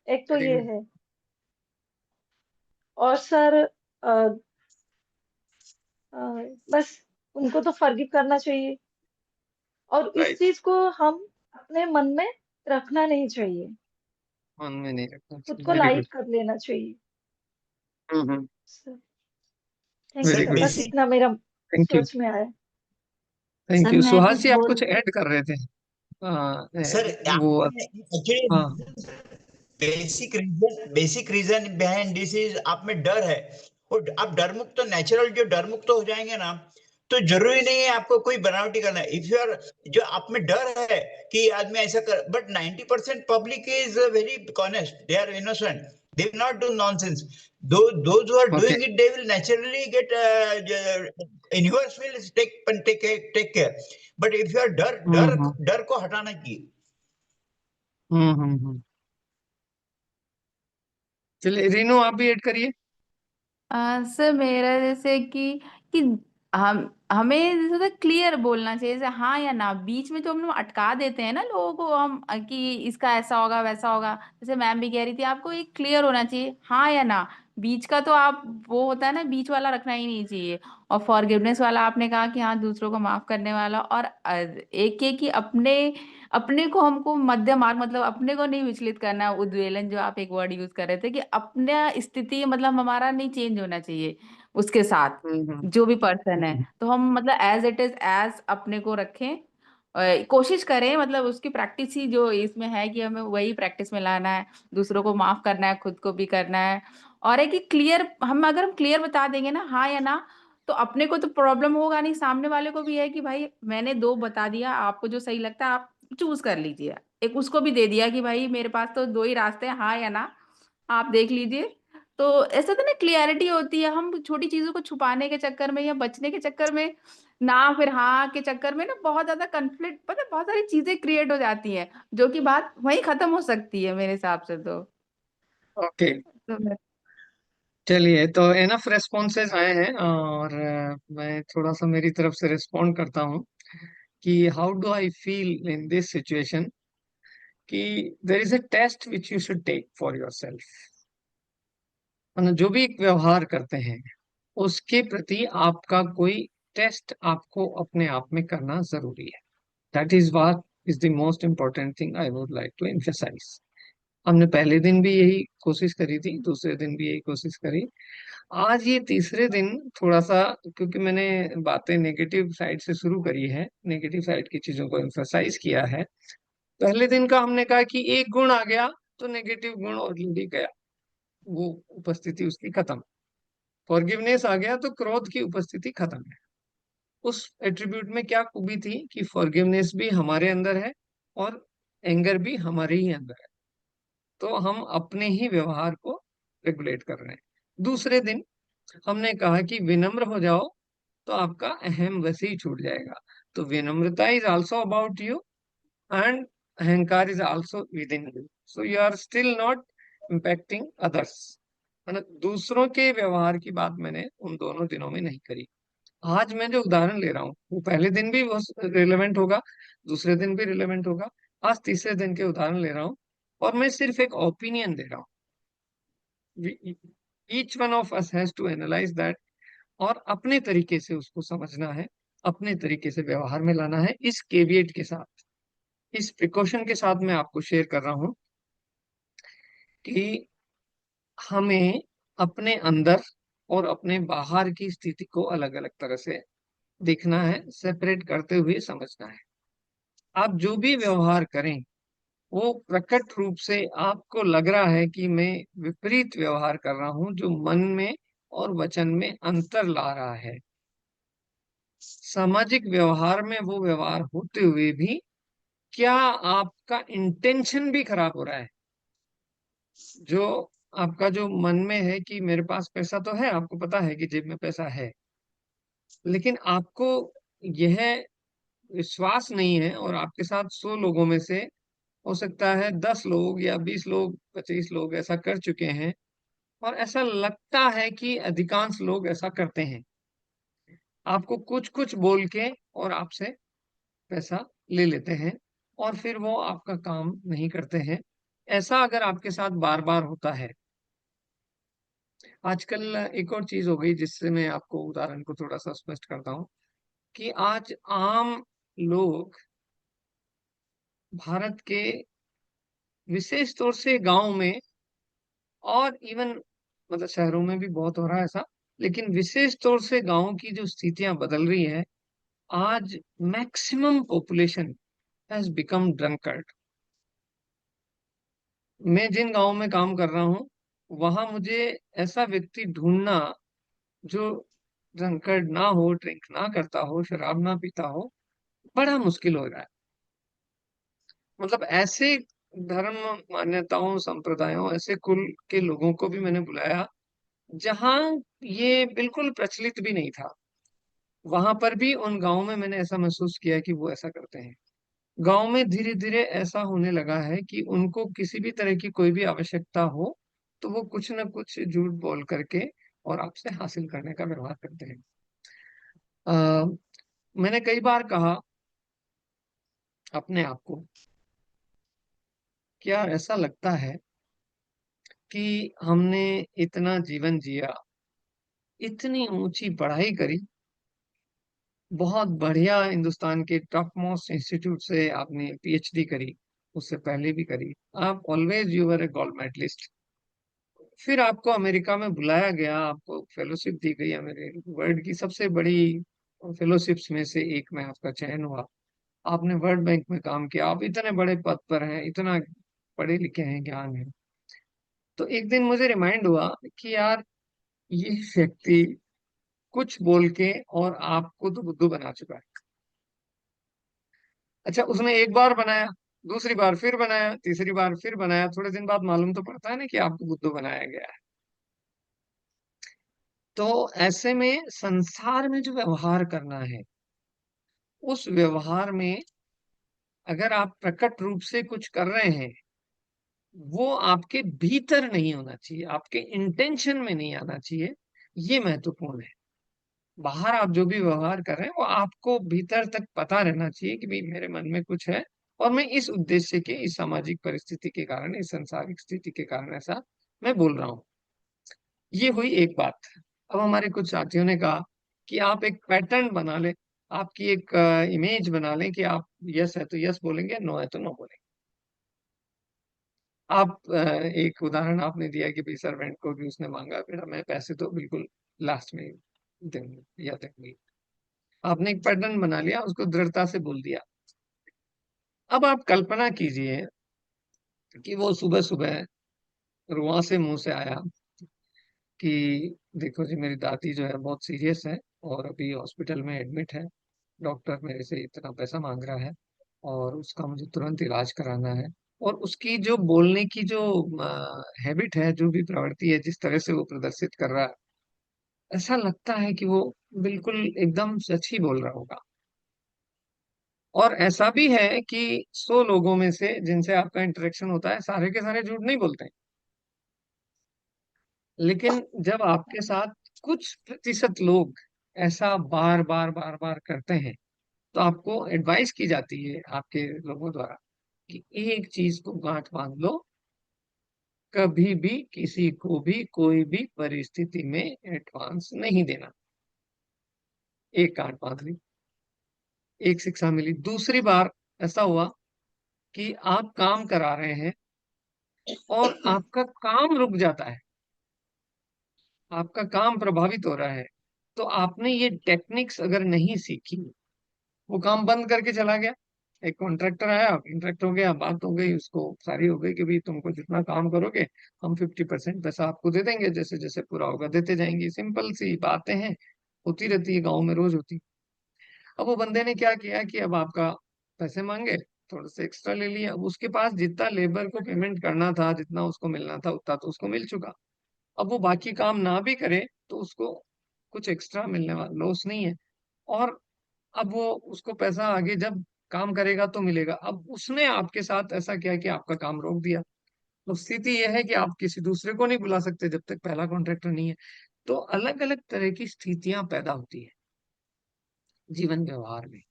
एक तो वेरी ये गुड। है। और सर बस उनको तो फॉरगिव करना चाहिए, और इस राइट। चीज को हम अपने मन में रखना नहीं चाहिए, मन में नहीं रखना खुद चाहिए। को वेरी गुड। लाइट कर लेना चाहिए। Hmm. Sir thank very sir you, good. बस बेसिक इतना मेरा थैंक यू। सोच में आया। Thank sir you. मैं सुहास कुछ जी, आप बोल कुछ ऐड कर रहे थे। सर वो, हाँ। Basic reason behind this is आप में डर है, और आप डर मुक्त, तो नेचुरल जो डर मुक्त हो जाएंगे ना, तो जरूरी नहीं है आपको कोई बनावटी करना है। इफ यू आर, जो आप में डर है कि आदमी ऐसा कर, but 90% public is very honest, they are innocent, they will not do nonsense. Those who are okay. doing it, they will naturally get universe will take care. But if you are डर हम्म, डर हम्म, डर को हटाना चाहिए। हम्म, हम्म, चलिए रीनू, आप भी add करिए। सर मेरा जैसे कि हमें जैसे क्लियर बोलना चाहिए, जैसे हाँ या ना। बीच में जो हम लोग अटका देते हैं ना लोगों को, हम कि इसका ऐसा होगा वैसा होगा, जैसे मैम भी कह रही थी, आपको एक क्लियर होना चाहिए हाँ या ना। बीच का तो आप वो होता है ना, बीच वाला रखना ही नहीं चाहिए। और फॉरगिवनेस वाला आपने कहा कि हाँ दूसरों को माफ करने वाला, और एक है कि अपने अपने को हमको मध्य मार्ग, मतलब अपने को नहीं विचलित करना। उद्वेलन जो आप एक वर्ड यूज कर रहे थे, कि अपना स्थिति मतलब हमारा नहीं चेंज होना चाहिए उसके साथ, हम्म। जो भी पर्सन है। हम्म। तो हम मतलब एज इट इज एज अपने को रखें। कोशिश करें, मतलब उसकी प्रैक्टिस ही जो इसमें है कि हमें वही प्रैक्टिस में लाना है। दूसरों को माफ करना है, खुद को भी करना है। और है कि क्लियर, हम अगर हम क्लियर बता देंगे ना हाँ या ना, तो अपने को तो प्रॉब्लम होगा नहीं, सामने वाले को भी है कि भाई मैंने दो बता दिया, आपको जो सही लगता है आप चूज कर लीजिए। एक उसको भी दे दिया कि भाई मेरे पास तो दो ही रास्ते हैं, हाँ या ना, आप देख लीजिए। तो ऐसा तो ना क्लियरिटी होती है। हम छोटी चीजों को छुपाने के चक्कर में या बचने के चक्कर में ना, फिर हाँ के चक्कर में ना बहुत ज्यादा कंफ्लिक्ट, पता है, बहुत सारी चीजें क्रिएट हो जाती हैं, जो कि बात वहीं खत्म हो सकती है मेरे हिसाब से ओके, तो चलिए तो एनफ रेस्पॉन्सेज आए हैं, और मैं थोड़ा सा मेरी तरफ से रिस्पॉन्ड करता हूँ कि how do I feel in this situation, कि there is a test which you should take for yourself. जो भी व्यवहार करते हैं उसके प्रति आपका कोई टेस्ट आपको अपने आप में करना जरूरी है। That is what is the most important thing I would like to emphasize. हमने पहले दिन भी यही कोशिश करी थी, दूसरे दिन भी यही कोशिश करी, आज ये तीसरे दिन थोड़ा सा, क्योंकि मैंने बातें नेगेटिव साइड से शुरू करी है, नेगेटिव साइड की चीजों को एम्फसाइज किया है। पहले दिन का हमने कहा कि एक गुण आ गया तो नेगेटिव गुण ऑलरेडी गया, वो उपस्थिति उसकी खत्म। फॉरगिवनेस आ गया तो क्रोध की उपस्थिति खत्म है। उस एट्रीब्यूट में क्या खूबी थी कि फॉरगिवनेस भी हमारे अंदर है और एंगर भी हमारे ही अंदर है, तो हम अपने ही व्यवहार को रेगुलेट कर रहे हैं। दूसरे दिन हमने कहा कि विनम्र हो जाओ तो आपका अहम वैसे ही छूट जाएगा। तो विनम्रता is also about you, and अहंकार is also within you, so you are still not impacting others. दूसरों के व्यवहार की बात मैंने उन दोनों दिनों में नहीं करी। आज मैं जो उदाहरण ले रहा हूँ वो पहले दिन भी रिलेवेंट होगा, दूसरे दिन भी रिलेवेंट होगा, आज तीसरे दिन के उदाहरण ले रहा हूँ, और मैं सिर्फ एक ओपिनियन दे रहा हूँ। Each one of us has to analyze that, और अपने तरीके से उसको समझना है, अपने तरीके से व्यवहार में लाना है। इस केविएट के साथ, इस प्रिकॉशन के साथ मैं आपको शेयर कर रहा हूँ कि हमें अपने अंदर और अपने बाहर की स्थिति को अलग अलग तरह से देखना है, सेपरेट करते हुए समझना है। आप जो भी व्यवहार करें वो प्रकट रूप से आपको लग रहा है कि मैं विपरीत व्यवहार कर रहा हूं, जो मन में और वचन में अंतर ला रहा है। सामाजिक व्यवहार में वो व्यवहार होते हुए भी क्या आपका इंटेंशन भी खराब हो रहा है? जो आपका जो मन में है कि मेरे पास पैसा तो है, आपको पता है कि जेब में पैसा है, लेकिन आपको यह विश्वास नहीं है, और आपके साथ 100 लोगों में से हो सकता है 10 लोग या 20 लोग 25 लोग ऐसा कर चुके हैं, और ऐसा लगता है कि अधिकांश लोग ऐसा करते हैं, आपको कुछ कुछ बोल के और आपसे पैसा ले लेते हैं, और फिर वो आपका काम नहीं करते हैं। ऐसा अगर आपके साथ बार बार होता है, आजकल एक और चीज हो गई जिससे मैं आपको उदाहरण को थोड़ा सा स्पष्ट करता हूँ, कि आज आम लोग भारत के, विशेष तौर से गांव में, और इवन मतलब शहरों में भी बहुत हो रहा है ऐसा, लेकिन विशेष तौर से गांव की जो स्थितियां बदल रही है, आज maximum population has become drunkard. मैं जिन गांव में काम कर रहा हूँ वहां मुझे ऐसा व्यक्ति ढूंढना जो ड्रंकर्ड ना हो, ड्रिंक ना करता हो, शराब ना पीता हो, बड़ा मुश्किल हो रहा है। मतलब ऐसे धर्म मान्यताओं, संप्रदायों, ऐसे कुल के लोगों को भी मैंने बुलाया जहां ये बिल्कुल प्रचलित भी नहीं था। वहां पर भी उन गांव में मैंने ऐसा महसूस किया कि वो ऐसा करते हैं। गांव में धीरे धीरे ऐसा होने लगा है कि उनको किसी भी तरह की कोई भी आवश्यकता हो तो वो कुछ ना कुछ झूठ बोल करके और आपसे हासिल करने का व्यवहार करते हैं। अ, मैंने कई बार कहा अपने आप को, क्या ऐसा लगता है कि हमने इतना जीवन जिया, इतनी ऊंची पढ़ाई करी, बहुत बढ़िया हिंदुस्तान के टॉप मोस्ट इंस्टीट्यूट से आपने पीएचडी करी, उससे पहले भी करी, आप always you were a gold medalist, फिर आपको अमेरिका में बुलाया गया, आपको फेलोशिप दी गई, मेरे वर्ल्ड की सबसे बड़ी फेलोशिप्स में से एक में आपका चयन हुआ, आपने वर्ल्ड बैंक में काम किया, आप इतने बड़े पद पर हैं, इतना पढ़े लिखे हैं, ज्ञान है। तो एक दिन मुझे रिमाइंड हुआ कि यार ये व्यक्ति कुछ बोल के और आपको तो बुद्धू बना चुका है। अच्छा, उसने एक बार बनाया, दूसरी बार फिर बनाया, तीसरी बार फिर बनाया, थोड़े दिन बाद मालूम तो पड़ता है ना कि आपको बुद्धू बनाया गया है। तो ऐसे में संसार में जो व्यवहार करना है, उस व्यवहार में अगर आप प्रकट रूप से कुछ कर रहे हैं, वो आपके भीतर नहीं होना चाहिए, आपके इंटेंशन में नहीं आना चाहिए, ये महत्वपूर्ण है। बाहर आप जो भी व्यवहार कर रहे हैं वो आपको भीतर तक पता रहना चाहिए कि भाई मेरे मन में कुछ है और मैं इस उद्देश्य के, इस सामाजिक परिस्थिति के कारण, इस सांसारिक स्थिति के कारण ऐसा मैं बोल रहा हूँ। ये हुई एक बात। अब हमारे कुछ साथियों ने कहा कि आप एक पैटर्न बना लें, आपकी एक इमेज बना लें कि आप यस है तो यस बोलेंगे, नो है तो नो बोलेंगे। आप एक उदाहरण आपने दिया कि भाई सर्वेंट को भी उसने मांगा, बेटा मैं पैसे तो बिल्कुल लास्ट में देंगे या देंगे। आपने एक पैटर्न बना लिया, उसको दृढ़ता से बोल दिया। अब आप कल्पना कीजिए कि वो सुबह सुबह रुआ से मुंह से आया कि देखो जी मेरी दादी जो है बहुत सीरियस है और अभी हॉस्पिटल में एडमिट है, डॉक्टर मेरे से इतना पैसा मांग रहा है और उसका मुझे तुरंत इलाज कराना है। और उसकी जो बोलने की जो हैबिट है, जो भी प्रवृत्ति है, जिस तरह से वो प्रदर्शित कर रहा है, ऐसा लगता है कि वो बिल्कुल एकदम सच ही बोल रहा होगा। और ऐसा भी है कि 100 लोगों में से जिनसे आपका इंटरेक्शन होता है, सारे के सारे झूठ नहीं बोलते हैं, लेकिन जब आपके साथ कुछ प्रतिशत लोग ऐसा बार बार बार बार करते हैं, तो आपको एडवाइस की जाती है आपके लोगों द्वारा कि एक चीज को गांठ बांध लो, कभी भी किसी को भी कोई भी परिस्थिति में एडवांस नहीं देना। एक गांठ बांध ली, एक शिक्षा मिली। दूसरी बार ऐसा हुआ कि आप काम करा रहे हैं और आपका काम रुक जाता है, आपका काम प्रभावित हो रहा है, तो आपने ये टेक्निक्स अगर नहीं सीखी, वो काम बंद करके चला गया, एक कॉन्ट्रैक्टर आया, कॉन्ट्रैक्ट हो गया, बात हो गई, उसको सारी हो गई कि भाई तुमको जितना काम करोगे हम 50% पैसा आपको दे देंगे, जैसे जैसे पूरा होगा देते जाएंगे। सिंपल सी बातें हैं, होती रहती है, गाँव में रोज होती। अब वो बंदे ने क्या किया कि अब आपका पैसे मांगे, थोड़ा सा एक्स्ट्रा ले लिया। अब उसके पास जितना लेबर को पेमेंट करना था, जितना उसको मिलना था, उतना तो उसको मिल चुका। अब वो बाकी काम ना भी करे तो उसको कुछ एक्स्ट्रा मिलने वाला, लॉस नहीं है। और अब वो उसको पैसा आगे जब काम करेगा तो मिलेगा। अब उसने आपके साथ ऐसा किया कि आपका काम रोक दिया। तो स्थिति यह है कि आप किसी दूसरे को नहीं बुला सकते जब तक पहला कॉन्ट्रैक्टर नहीं है। तो अलग अलग तरह की स्थितियां पैदा होती है जीवन व्यवहार में,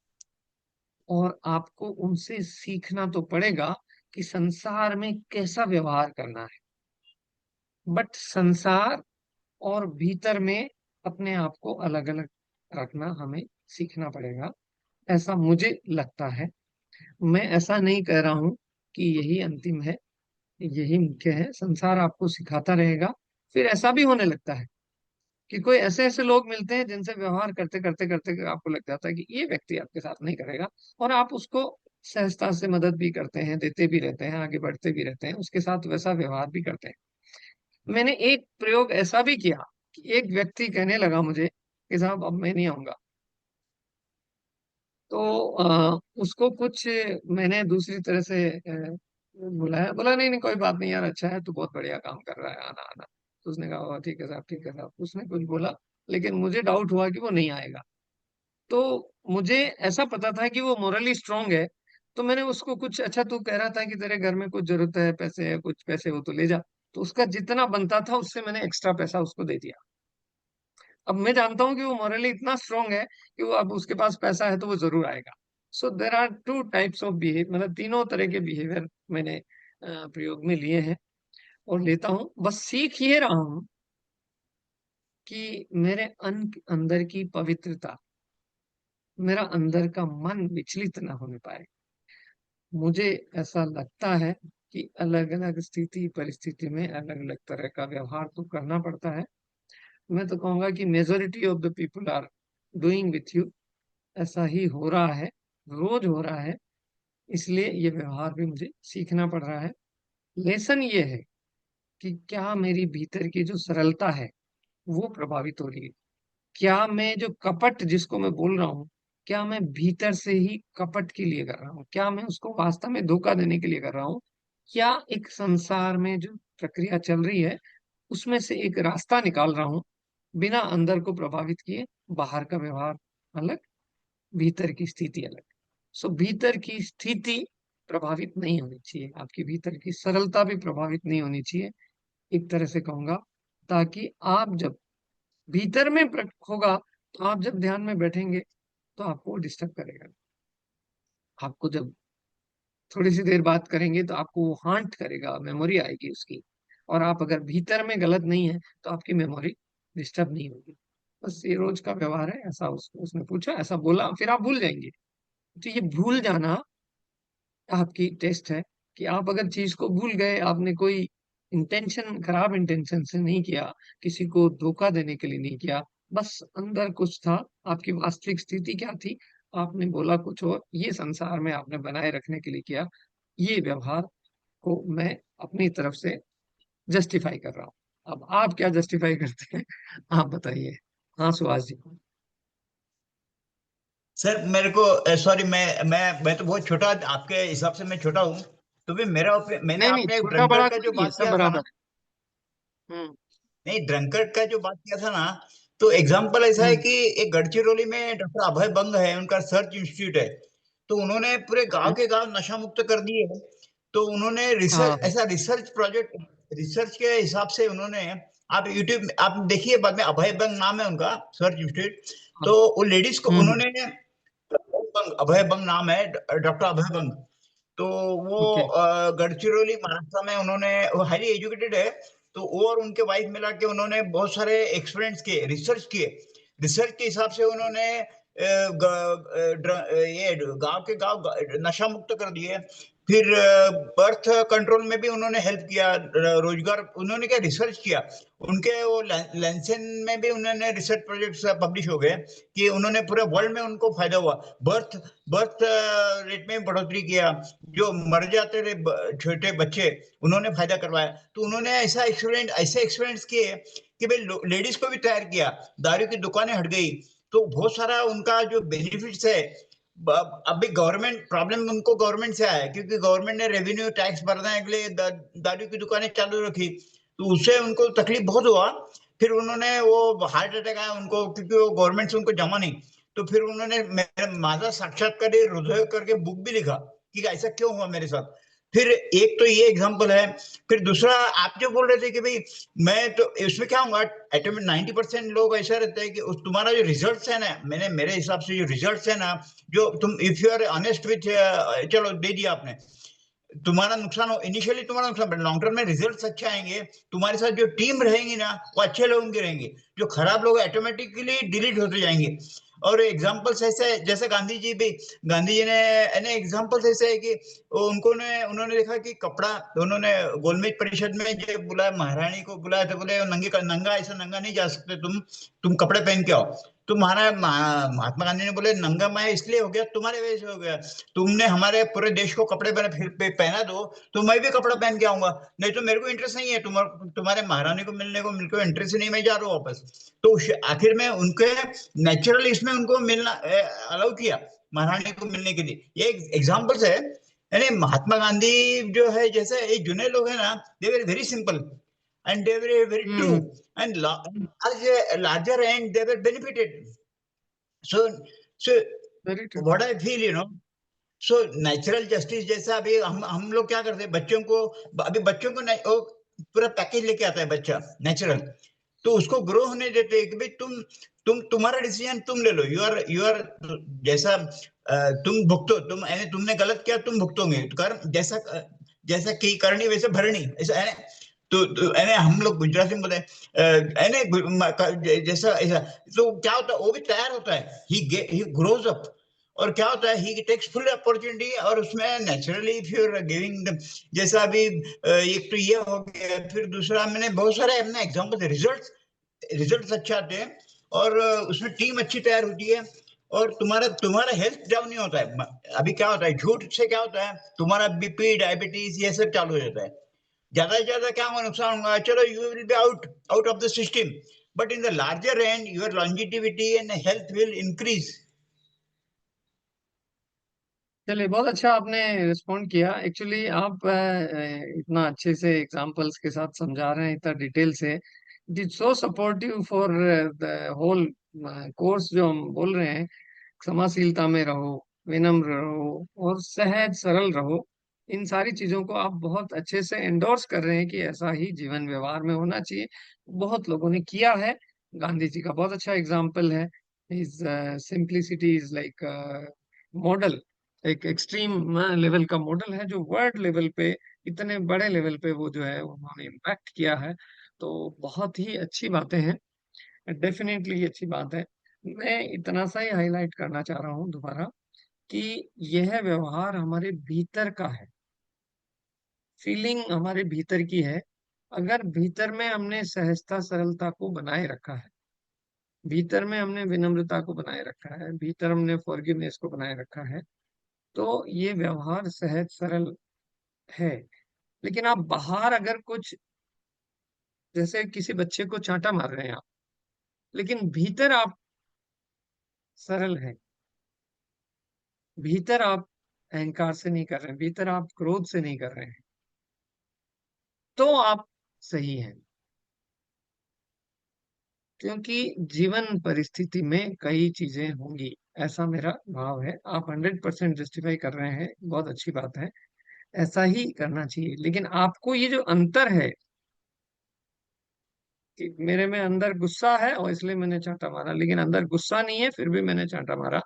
और आपको उनसे सीखना तो पड़ेगा कि संसार में कैसा व्यवहार करना है। बट संसार और भीतर में अपने आप को अलग अलग रखना हमें सीखना पड़ेगा, ऐसा मुझे लगता है। मैं ऐसा नहीं कह रहा हूं कि यही अंतिम है, यही मुख्य है। संसार आपको सिखाता रहेगा। फिर ऐसा भी होने लगता है कि कोई ऐसे ऐसे लोग मिलते हैं जिनसे व्यवहार करते करते करते आपको लग जाता है कि ये व्यक्ति आपके साथ नहीं करेगा, और आप उसको सहजता से मदद भी करते हैं, देते भी रहते हैं, आगे बढ़ते भी रहते हैं, उसके साथ वैसा व्यवहार भी करते हैं। मैंने एक प्रयोग ऐसा भी किया कि एक व्यक्ति कहने लगा मुझे कि साहब अब मैं नहीं आऊंगा। तो उसको कुछ मैंने दूसरी तरह से बुलाया, बोला नहीं नहीं कोई बात नहीं यार, अच्छा है, तू बहुत बढ़िया काम कर रहा है, आना आना। तो उसने कहा "हाँ, ठीक है साहब, ठीक है साहब"। उसने कुछ बोला, लेकिन मुझे डाउट हुआ कि वो नहीं आएगा। तो मुझे ऐसा पता था कि वो मोरली स्ट्रांग है। तो मैंने उसको कुछ, अच्छा तू कह रहा था कि तेरे घर में कुछ जरूरत है, पैसे है, कुछ पैसे हो तो ले जा। तो उसका जितना बनता था उससे मैंने एक्स्ट्रा पैसा उसको दे दिया। अब मैं जानता हूँ कि वो मॉरली इतना स्ट्रांग है कि वो अब उसके पास पैसा है तो वो जरूर आएगा। So there are two types of behave, मतलब तीनों तरह के बिहेवियर मैंने प्रयोग में लिए हैं और लेता हूँ। बस सीख ये रहा हूँ कि मेरे अंदर की पवित्रता, मेरा अंदर का मन विचलित ना होने पाए। मुझे ऐसा लगता है कि अलग अलग स्थिति परिस्थिति में अलग अलग तरह का व्यवहार तो करना पड़ता है। मैं तो कहूंगा कि majority of the people are doing with you, ऐसा ही हो रहा है, रोज हो रहा है। इसलिए ये व्यवहार भी मुझे सीखना पड़ रहा है। लेसन ये है कि क्या मेरी भीतर की जो सरलता है वो प्रभावित हो रही है। क्या मैं जो कपट जिसको मैं बोल रहा हूँ, क्या मैं भीतर से ही कपट के लिए कर रहा हूँ, क्या मैं उसको वास्तव में धोखा देने के लिए कर रहा हूँ, क्या एक संसार में जो प्रक्रिया चल रही है उसमें से एक रास्ता निकाल रहा हूँ बिना अंदर को प्रभावित किए। बाहर का व्यवहार अलग, भीतर की स्थिति अलग। सो भीतर की स्थिति प्रभावित नहीं होनी चाहिए, आपकी भीतर की सरलता भी प्रभावित नहीं होनी चाहिए, एक तरह से कहूंगा। ताकि आप जब भीतर में होगा तो आप जब ध्यान में बैठेंगे तो आपको डिस्टर्ब करेगा। आपको जब थोड़ी सी देर बात करेंगे तो आपको वो हांट करेगा, मेमोरी आएगी उसकी। और आप अगर भीतर में गलत नहीं है तो आपकी मेमोरी डिस्टर्ब नहीं होगी। बस ये रोज का व्यवहार है, ऐसा उसने पूछा, ऐसा बोला, फिर आप भूल जाएंगे। तो ये भूल जाना आपकी टेस्ट है कि आप अगर चीज को भूल गए, आपने कोई इंटेंशन, खराब इंटेंशन से नहीं किया, किसी को धोखा देने के लिए नहीं किया, बस अंदर कुछ था, आपकी वास्तविक स्थिति क्या थी, आपने बोला कुछ और, ये संसार में आपने बनाए रखने के लिए किया। ये व्यवहार को मैं अपनी तरफ से जस्टिफाई कर रहा हूँ। अब आप क्या जस्टिफाई करते हैं, आप बताइए। हाँ सुभाष जी। सर मेरे को सॉरी, मैं तो बहुत छोटा, आपके हिसाब से मैं छोटा हूँ, तो भी मैंने नहीं नहीं, आपने एक छोटा बड़ा ड्रंकर्ड का कोई जो नहीं है, बात सब किया था ना, बराबर है। नहीं ड्रंकर्ड का जो बात किया था ना, तो एग्जाम्पल ऐसा है हम्म कि एक गढ़चिरौली में डॉक्टर अभय बंग है, उनका रिसर्च इंस्टीट्यूट है। तो उन्होंने पूरे गांव हम्म, के गांव नशा मुक्त कर दिए। तो उन्होंने हाँ रिसर्च, ऐसा रिसर्च प्रोजेक्ट, रिसर्च के हिसाब से उन्होंने, आप यूट्यूब आप देखिए बाद में, अभय बंग नाम है उनका रिसर्च इंस्टीट्यूट। हाँ। तो वो लेडीज को हम्म, उन्होंने, अभय बंग नाम है, डॉक्टर अभय बंग। तो वो ओके। गढ़चिरौली महाराष्ट्र में, उन्होंने, वो हाईली एजुकेटेड है। तो वो और उनके वाइफ मिला के उन्होंने बहुत सारे एक्सपेरिमेंट्स किए, रिसर्च किए। रिसर्च के हिसाब से उन्होंने ये गांव के गांव नशा मुक्त कर दिए। फिर बर्थ कंट्रोल में भी उन्होंने हेल्प किया, रोजगार, उन्होंने क्या रिसर्च किया। उनके वो लैंसेन में भी उन्होंने रिसर्च प्रोजेक्ट्स पब्लिश हो गए कि उन्होंने पूरे वर्ल्ड में उनको फायदा हुआ। बर्थ बर्थ रेट में बढ़ोतरी किया, जो मर जाते थे छोटे बच्चे, उन्होंने फायदा करवाया। तो उन्होंने ऐसे एक्सपेरिमेंट्स किए कि भाई लेडीज को भी तैयार किया, दारू की दुकानें हट गई। तो बहुत सारा उनका जो बेनिफिट्स है। अभी गवर्नमेंट प्रॉब्लम उनको गवर्नमेंट से आया, क्योंकि गवर्नमेंट ने रेवेन्यू टैक्स भरने के लिए दारू की दुकानें चालू रखी, तो उससे उनको तकलीफ बहुत हुआ। फिर उन्होंने वो हार्ट अटैक आया उनको, क्योंकि वो गवर्नमेंट से उनको जमा नहीं। तो फिर उन्होंने माझा साक्षात्कार हृदय करके बुक भी लिखा कि ऐसा क्यों हुआ मेरे साथ। फिर एक तो ये एग्जांपल है। फिर दूसरा, आप जो बोल रहे थे कि भाई, मैं तो इसमें क्या हूँ, एटॉमिक 90% लोग ऐसा रहते हैं कि तुम्हारा जो रिजल्ट्स है ना, मेरे हिसाब से जो रिजल्ट्स है ना, जो तुम if you are honest with, चलो दे दिया आपने, तुम्हारा नुकसान हो, इनिशियली तुम्हारा नुकसान, लॉन्ग टर्म में रिजल्ट्स अच्छे आएंगे। तुम्हारे साथ जो टीम रहेंगी ना, वो अच्छे लोगों की रहेंगे, जो खराब लोग ऑटोमेटिकली डिलीट होते जाएंगे। और एग्जाम्पल्स ऐसे जैसे गांधी जी भी, गांधी जी ने एग्जाम्पल्स ऐसे है कि उन्होंने देखा कि कपड़ा, उन्होंने गोलमेज परिषद में जब बुलाया, महारानी को बुलाया, तो बोले नंगा ऐसा नंगा नहीं जा सकते, तुम कपड़े पहन के आओ। तो महात्मा गांधी ने बोले, नंगा मैं इसलिए हो गया, तुम्हारे वजह से हो गया। तुमने हमारे पूरे देश को कपड़े पहना दो, तो मैं भी कपड़ा पहन के आऊंगा। नहीं तो मेरे को इंटरेस्ट नहीं है, तुम्हारे महारानी को मिलने को इंटरेस्ट ही नहीं, मैं जा रहा हूँ वापस। तो आखिर में उनके नेचुरल इसमें उनको मिलना अलाउ किया, महारानी को मिलने के लिए। ये एग्जाम्पल्स है। यानी महात्मा गांधी जो है, जैसे ये जुने लोग हैं ना, they were very simple and they were very true, hmm, and larger end they were benefited. So very true. what I feel, so natural justice जैसा, अभी हम लोग क्या करते हैं, बच्चों को, अभी बच्चों को नहीं, पूरा पैकेज लेके आता है बच्चा नेचुरल, तो उसको ग्रो होने देते हैं कि भाई तुम्हारा डिसीजन तुम ले लो, यू आर जैसा तुम भुगतो, तुमने गलत किया तुम भुगतोगे, कर जैसा की करनी वैसे भरनी, ऐसा है। तो हम लोग गुजराती में बोलते हैं जैसा ऐसा, तो क्या होता है वो भी तैयार होता है, ही ग्रोज अप, और क्या होता है ही टेक्स फुल अपॉर्चुनिटी, और उसमें naturally if you are giving, जैसा अभी एक तो ये हो गया, फिर दूसरा मैंने बहुत सारे अपने एग्जांपल, रिजल्ट्स अच्छे आते हैं, और उसमें टीम अच्छी तैयार होती है, और तुम्हारा हेल्थ डाउन नहीं होता है। अभी क्या होता है झूठ से, क्या होता है तुम्हारा बीपी डायबिटीज ये सब चालू हो जाता है, ज्यादा से ज्यादा क्या होगा, नुकसान होगा, चलो you will be out of the system, but in the larger and your longevity and health will increase. चलिए, बहुत अच्छा आपने रिस्पॉन्ड किया। एक्चुअली आप इतना अच्छे से एग्जांपल्स के साथ समझा रहे हैं, इतना डिटेल से, it is so supportive for the whole course जो हम बोल रहे हैं। क्षमाशीलता में रहो, विनम्र रहो और सहज सरल रहो। इन सारी चीजों को आप बहुत अच्छे से एंडोर्स कर रहे हैं कि ऐसा ही जीवन व्यवहार में होना चाहिए। बहुत लोगों ने किया है। गांधी जी का बहुत अच्छा एग्जाम्पल है। Is simplicity is like model, एक एक्सट्रीम लेवल का मॉडल है, जो वर्ल्ड लेवल पे, इतने बड़े लेवल पे वो जो है उन्होंने इम्पैक्ट किया है। तो बहुत ही अच्छी बातें हैं, डेफिनेटली अच्छी बात है। मैं इतना सा ही हाईलाइट करना चाह रहा हूँ दोबारा कि यह व्यवहार हमारे भीतर का है, फीलिंग हमारे भीतर की है। अगर भीतर में हमने सहजता सरलता को बनाए रखा है, भीतर में हमने विनम्रता को बनाए रखा है, भीतर हमने फॉरगिवनेस को बनाए रखा है, तो ये व्यवहार सहज सरल है। लेकिन आप बाहर अगर कुछ, जैसे किसी बच्चे को चांटा मार रहे हैं आप, लेकिन भीतर आप सरल हैं, भीतर आप अहंकार से नहीं कर रहे हैं, भीतर आप क्रोध से नहीं कर रहे हैं, तो आप सही हैं। क्योंकि जीवन परिस्थिति में कई चीजें होंगी, ऐसा मेरा भाव है। आप 100% जस्टिफाई कर रहे हैं, बहुत अच्छी बात है, ऐसा ही करना चाहिए। लेकिन आपको ये जो अंतर है कि मेरे में अंदर गुस्सा है और इसलिए मैंने चांटा मारा, लेकिन अंदर गुस्सा नहीं है फिर भी मैंने चांटा मारा,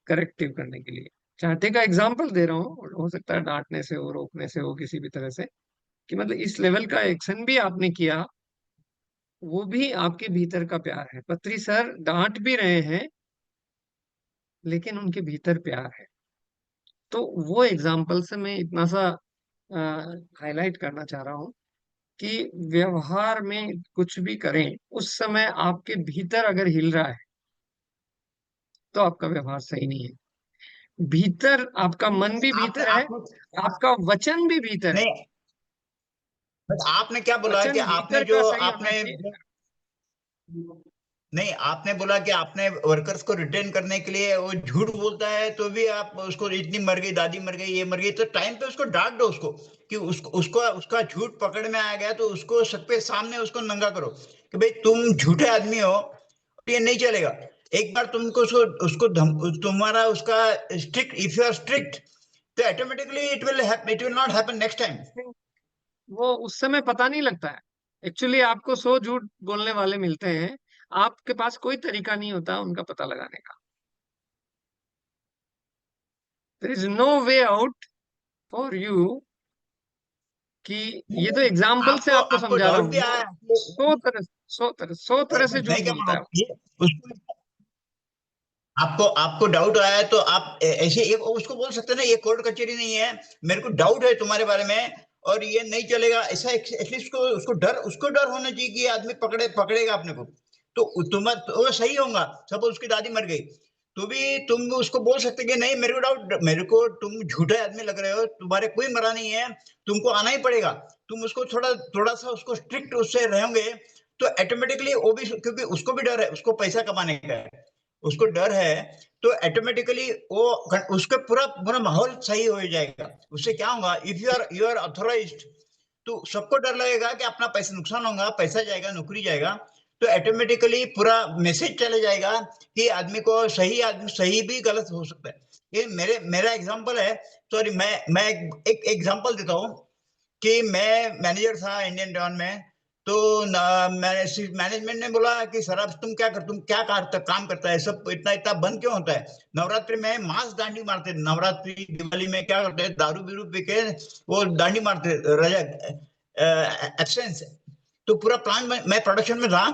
करेक्टिव करने के लिए। चांटे का एग्जाम्पल दे रहा हूँ, हो सकता है डांटने से हो, रोकने से हो, किसी भी तरह से, कि मतलब इस लेवल का एक्शन भी आपने किया, वो भी आपके भीतर का प्यार है। पत्री सर डांट भी रहे हैं लेकिन उनके भीतर प्यार है। तो वो एग्जाम्पल से मैं इतना सा हाईलाइट करना चाह रहा हूँ कि व्यवहार में कुछ भी करें, उस समय आपके भीतर अगर हिल रहा है तो आपका व्यवहार सही नहीं है। भीतर आपका मन भी आप भीतर है, आपका वचन भी भीतर है। नहीं, बट आपने क्या बोला कि वचन आपने भीतर जो का सही होना आपने चाहिए। नहीं, आपने बोला कि आपने वर्कर्स को रिटेन करने के लिए वो झूठ बोलता है तो भी आप उसको, इतनी मर गई, दादी मर गई, ये मर गई, तो टाइम पे उसको डांट दो, उसको कि उसको उसका झूठ पकड़ में आ गया तो उसको सबके सामने उसको नंगा करो कि भाई तुम झूठे आदमी हो, ये नहीं चलेगा। एक बार तुमको उसको उसको तुम्हारा उसका strict, if you are strict, तो automatically it will not happen next time. वो उस समय पता नहीं लगता है। एक्चुअली आपको 100 झूठ बोलने वाले मिलते हैं, आपके पास कोई तरीका नहीं होता उनका पता लगाने का। There is no way out for you, कि ये तो एग्जाम्पल से आपको आपको आपको समझा रहा डाउट हूँ। भी वो आया? 100 तरह से झूठ मैं क्या बोलता बोलूं, है वो। ये उसको आपको आपको डाउट आया तो आप ऐसे एक उसको बोल सकते हैं ना, ये कोर्ट कचहरी नहीं है, मेरे को डाउट है तुम्हारे बारे में और ये नहीं चलेगा, ऐसा एटलीस्ट उसको डर होना चाहिए कि ये आदमी पकड़ेगा अपने को, तो तो वो सही होगा। सपोज उसकी दादी मर गई तो भी तुम उसको बोल सकते कि नहीं, मेरे को तुम झूठे आदमी लग रहे हो, तुम्हारे कोई मरा नहीं है, तुमको आना ही पड़ेगा। तुम उसको थोड़ा थोड़ा सा उसको स्ट्रिक्ट उससे रहेंगे तो ऑटोमेटिकली वो भी, क्योंकि उसको भी डर है, उसको पैसा कमाने का है, उसको डर है, तो ऑटोमेटिकली वो उसका पूरा पूरा माहौल सही हो जाएगा। उससे क्या होगा, इफ यू आर ऑथोराइज्ड, तो सबको डर लगेगा कि अपना पैसा नुकसान होगा, पैसा जाएगा, नौकरी जाएगा, तो ऑटोमेटिकली पूरा मैसेज चले जाएगा कि आदमी सही भी गलत हो सकता है। ये मेरा एग्जांपल है। सॉरी, मैं एक एग्जांपल देता हूँ कि मैं मैनेजर था इंडियन टर्न में, तो मैनेजमेंट ने बोला कि सर तुम क्या काम करता है, सब इतना इतना बंद क्यों होता है? नवरात्रि में मांस दांडी मारते, नवरात्रि दिवाली में क्या करते हैं, दारू बीरू पी के वो दांडी मारते, रजा एब्सेंस। तो पूरा प्लांट, मैं प्रोडक्शन में था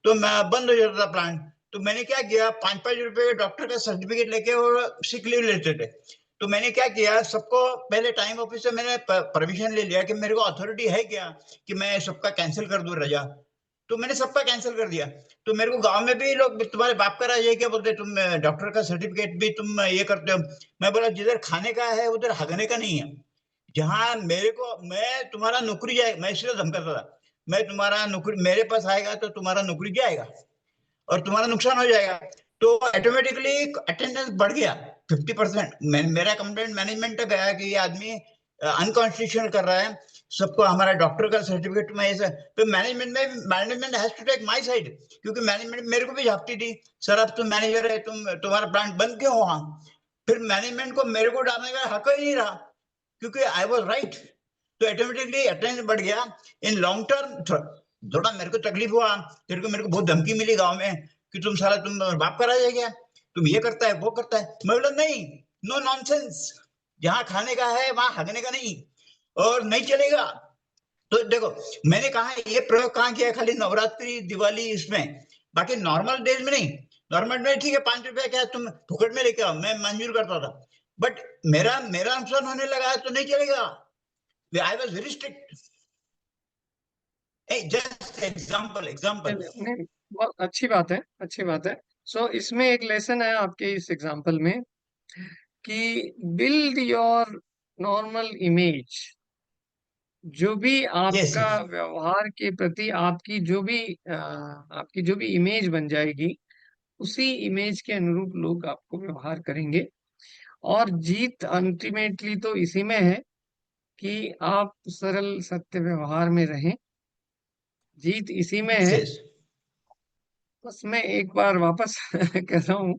तो मैं बंद हो जाता था प्लांट। तो मैंने क्या किया, 5-5 रुपए डॉक्टर का सर्टिफिकेट लेके और सिक लीव लेते थे। तो मैंने क्या किया, सबको पहले टाइम ऑफिस से मैंने परमिशन ले लिया कि मेरे को अथॉरिटी है क्या कि मैं सबका कैंसिल कर दूं रजा। तो मैंने सबका कैंसिल कर दिया। तो मेरे को गांव में भी लोग तुम्हारे बाप का राज है क्या बोलते, तुम डॉक्टर का सर्टिफिकेट भी तुम ये करते हो। मैं बोला जिधर खाने का है उधर हगने का नहीं है। जहां मेरे को, मैं तुम्हारा नौकरी जाए, मैं इसलिए धमकाता था, मैं तुम्हारा नौकरी मेरे पास आएगा तो तुम्हारा नौकरी जाएगा और तुम्हारा नुकसान हो जाएगा। तो ऑटोमेटिकली अटेंडेंस बढ़ गया 50%। मेरा कंप्लेंट मैनेजमेंट तक गया कि ये आदमी अनकॉन्स्टिट्यूशनल कर रहा है, सबको हमारा डॉक्टर का सर्टिफिकेट में ऐसा। तो management has to take my side, क्योंकि मैनेजमेंट मेरे को भी झापती थी, सर अब तुम मैनेजर है, तुम्हारा प्लांट बंद क्यों हुआ? फिर मैनेजमेंट को मेरे को डालने का हक ही नहीं रहा, क्योंकि आई वॉज राइट। तो ऑटोमेटिकली अटेंडेंस बढ़ गया। इन लॉन्ग टर्म थोड़ा मेरे को तकलीफ हुआ, मेरे को बहुत धमकी मिली गांव में कि तुम साला तुम बाप करा जाए क्या, तुम ये करता है वो करता है। मैं बोला नहीं, नो नॉनसेंस, जहां खाने का है वहां हगने का नहीं, और नहीं चलेगा। तो देखो, मैंने कहा ये प्रयोग कहाँ किया, खाली नवरात्रि दिवाली इसमें, बाकी नॉर्मल डेज में नहीं। नॉर्मल में ठीक है, 5 रुपया क्या तुम फुकट में लेके आओ, मैं मंजूर करता था। बट मेरा मेरा नुकसान होने लगा तो नहीं चलेगा। I was very strict. Just example. नहीं, बहुत अच्छी बात है, अच्छी बात है। सो इसमें एक लेसन है आपके इस एग्जाम्पल में कि बिल्ड योर नॉर्मल इमेज। जो भी यस आपका यस व्यवहार के प्रति आपकी जो भी इमेज बन जाएगी, उसी इमेज के अनुरूप लोग आपको व्यवहार करेंगे। और जीत अल्टीमेटली तो इसी में है कि आप सरल सत्य व्यवहार में रहें। जीत इसी में है। यस बस मैं एक बार वापस कह रहा हूँ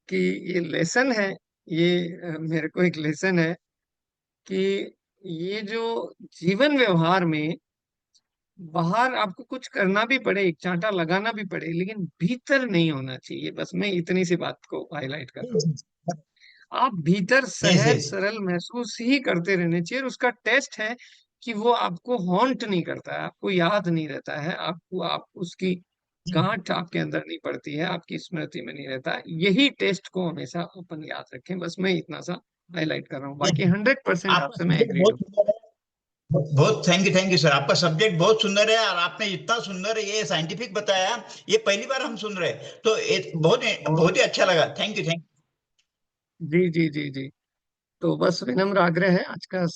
कि ये लेसन है, ये मेरे को एक लेसन है कि ये जो जीवन व्यवहार में बाहर आपको कुछ करना भी पड़े, एक चांटा लगाना भी पड़े, लेकिन भीतर नहीं होना चाहिए। बस मैं इतनी सी बात को हाईलाइट कर रहा हूँ। आप भीतर यस सहज यस सरल महसूस ही करते रहने चाहिए। और उसका टेस्ट है कि वो आपको हॉन्ट नहीं करता है, आपको याद नहीं रहता है, आप उसकी गांठ आपके अंदर नहीं पड़ती है, आपकी स्मृति में नहीं रहता है। यही टेस्ट को हमेशा अपन याद रखें। बस मैं इतना सा हाईलाइट कर रहा हूँ, बाकी 100% आपका आपसे मैं सब्जेक्ट एग्रीड बहुत हूँ। सुंदर है। बहुत थैंक यू सर, आपका सब्जेक्ट बहुत सुंदर है और आपने इतना सुंदर ये साइंटिफिक बताया, ये पहली बार हम सुन रहे हैं, तो बहुत और बहुत ही अच्छा लगा। थैंक यू थैंक जी जी जी जी। तो बस विनम्र आग्रह है आज का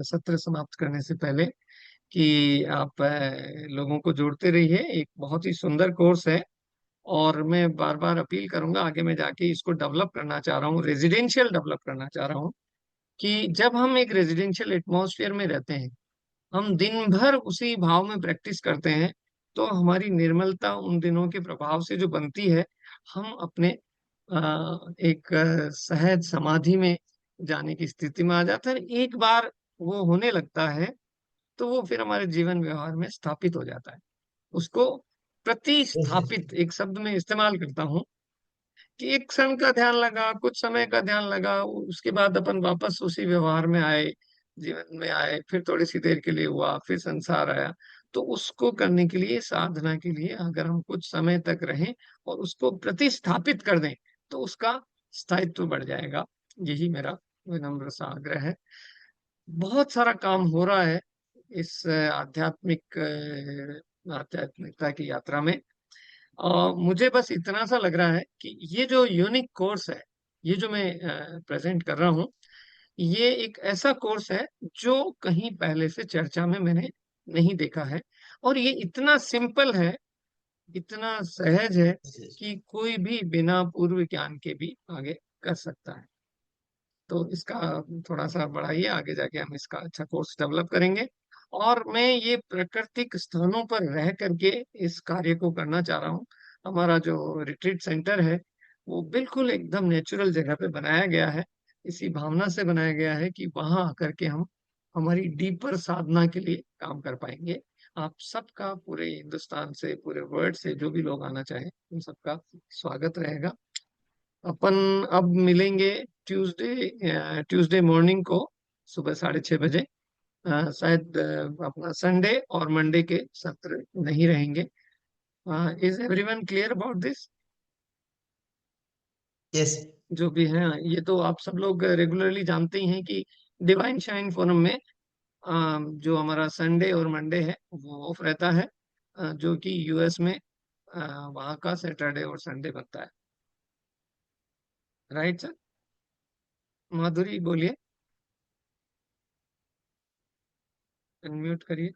सत्र समाप्त करने से पहले कि आप लोगों को जोड़ते रहिए। एक बहुत ही सुंदर कोर्स है और मैं बार बार अपील करूंगा, आगे मैं जाके इसको डेवलप करना चाह रहा हूँ, रेजिडेंशियल डेवलप करना चाह रहा हूँ। कि जब हम एक रेजिडेंशियल एटमॉस्फेयर में रहते हैं, हम दिन भर उसी भाव में प्रैक्टिस करते हैं, तो हमारी निर्मलता उन दिनों के प्रभाव से जो बनती है, हम अपने एक सहज समाधि में जाने की स्थिति में आ जाते हैं। एक बार वो होने लगता है तो वो फिर हमारे जीवन व्यवहार में स्थापित हो जाता है। उसको यू। प्रतिस्थापित एक शब्द में इस्तेमाल करता हूँ कि एक क्षण का ध्यान लगा, कुछ समय का ध्यान लगा, उसके बाद अपन वापस उसी व्यवहार में आए, जीवन में आए, फिर थोड़ी सी देर के लिए हुआ, फिर संसार आया। तो उसको करने के लिए, साधना के लिए अगर हम कुछ समय तक रहें और उसको प्रतिस्थापित कर दें, तो उसका स्थायित्व बढ़ जाएगा। यही मेरा विनम्र सा आग्रह है। बहुत सारा काम हो रहा है इस आध्यात्मिकता की यात्रा में। मुझे बस इतना सा लग रहा है कि ये जो यूनिक कोर्स है, ये जो मैं प्रेजेंट कर रहा हूँ, ये एक ऐसा कोर्स है जो कहीं पहले से चर्चा में मैंने नहीं देखा है। और ये इतना सिंपल है, इतना सहज है कि कोई भी बिना पूर्व ज्ञान के भी आगे कर सकता है। तो इसका थोड़ा सा बढ़ाइए, आगे जाके हम इसका अच्छा कोर्स डेवलप करेंगे। और मैं ये प्राकृतिक स्थानों पर रह करके इस कार्य को करना चाह रहा हूँ। हमारा जो रिट्रीट सेंटर है वो बिल्कुल एकदम नेचुरल जगह पे बनाया गया है। इसी भावना से बनाया गया है कि वहां आकर के हम हमारी डीपर साधना के लिए काम कर पाएंगे। आप सबका पूरे हिंदुस्तान से, पूरे वर्ल्ड से जो भी लोग आना चाहें, उन सबका स्वागत रहेगा। अपन अब मिलेंगे ट्यूसडे मॉर्निंग को सुबह 6:30 बजे। शायद अपना संडे और मंडे के सत्र नहीं रहेंगे। Is everyone clear about this? Yes. जो भी है, ये तो आप सब लोग रेगुलरली जानते ही हैं कि डिवाइन शाइन फोरम में जो हमारा संडे और मंडे है वो ऑफ रहता है, जो कि यूएस में वहाँ का सैटरडे और संडे बनता है। Right sir? माधुरी बोलिए, अनम्यूट करिए।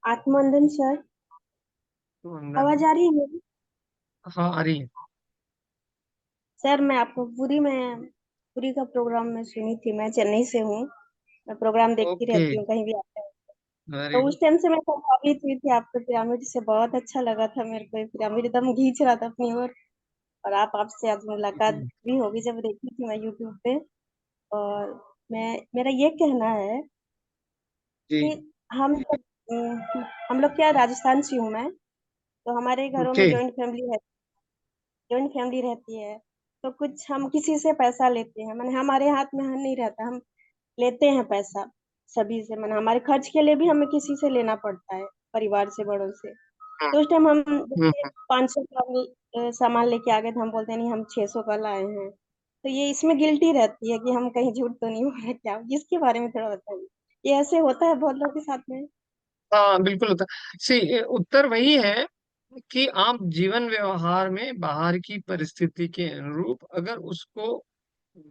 आत्मवंदन सर, आवाज आ रही है मेरी? हाँ, आ रही है। सर मैं आपको पूरी का प्रोग्राम में सुनी थी। मैं चेन्नई से हूँ। मैं प्रोग्राम देखती ओके, रहती हूँ कहीं भी आता है। वेरी तो उस टाइम से मैं प्रभावित हुई थी आपके पिरामिड से। बहुत अच्छा लगा था मेरे को। ये पिरामिड एकदम खींच रहा था अपनी ओर। और आपसे आज मुलाकात गुड। भी होगी जब देखी थी मैं यूट्यूब पे। और मेरा ये कहना है कि जी। हम जब हम लोग क्या, राजस्थान से हूँ मैं। तो हमारे घरों में ओके। जॉइंट फैमिली रहती है। तो कुछ हम किसी से पैसा लेते हैं, माने हमारे हाथ में नहीं रहता, हम लेते हैं पैसा सभी से। माने हमारे खर्च के लिए भी हमें किसी से लेना पड़ता है, परिवार से, बड़ों से। हम्म, तो उस टाइम हम जैसे हम्म। 500 का सामान लेके आ गए तो हम बोलते हैं नहीं, हम 600 का लाए हैं। तो ये इसमें गिल्टी रहती है कि हम कहीं झूठ तो नहीं बोल रहे क्या। इसके बारे में थोड़ा बताइए। ये ऐसे होता है बहुत लोगों के साथ में। हाँ, बिल्कुल होता। सी, उत्तर वही है कि आप जीवन व्यवहार में बाहर की परिस्थिति के अनुरूप अगर उसको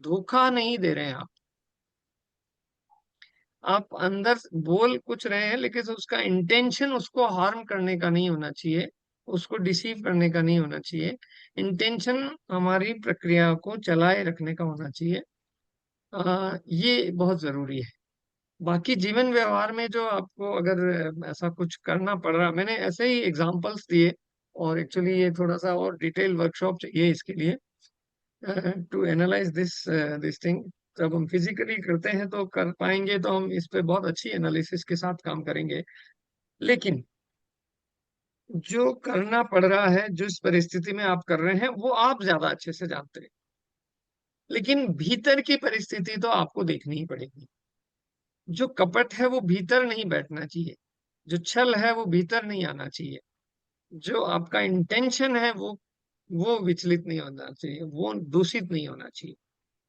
धोखा नहीं दे रहे हैं, आप अंदर बोल कुछ रहे हैं लेकिन उसका इंटेंशन उसको हार्म करने का नहीं होना चाहिए, उसको डिसीव करने का नहीं होना चाहिए। इंटेंशन हमारी प्रक्रिया को चलाए रखने का होना चाहिए। ये बहुत जरूरी है। बाकी जीवन व्यवहार में जो आपको अगर ऐसा कुछ करना पड़ रहा, मैंने ऐसे ही एग्जांपल्स दिए, और एक्चुअली ये थोड़ा सा और डिटेल वर्कशॉप चाहिए इसके लिए, टू एनालाइज दिस थिंग। जब हम फिजिकली करते हैं तो कर पाएंगे, तो हम इस पे बहुत अच्छी एनालिसिस के साथ काम करेंगे। लेकिन जो करना पड़ रहा है, जिस परिस्थिति में आप कर रहे हैं, वो आप ज्यादा अच्छे से जानते हैं। लेकिन भीतर की परिस्थिति तो आपको देखनी ही पड़ेगी। जो कपट है वो भीतर नहीं बैठना चाहिए, जो छल है वो भीतर नहीं आना चाहिए, जो आपका इंटेंशन है वो विचलित नहीं होना चाहिए, वो दूषित नहीं होना चाहिए।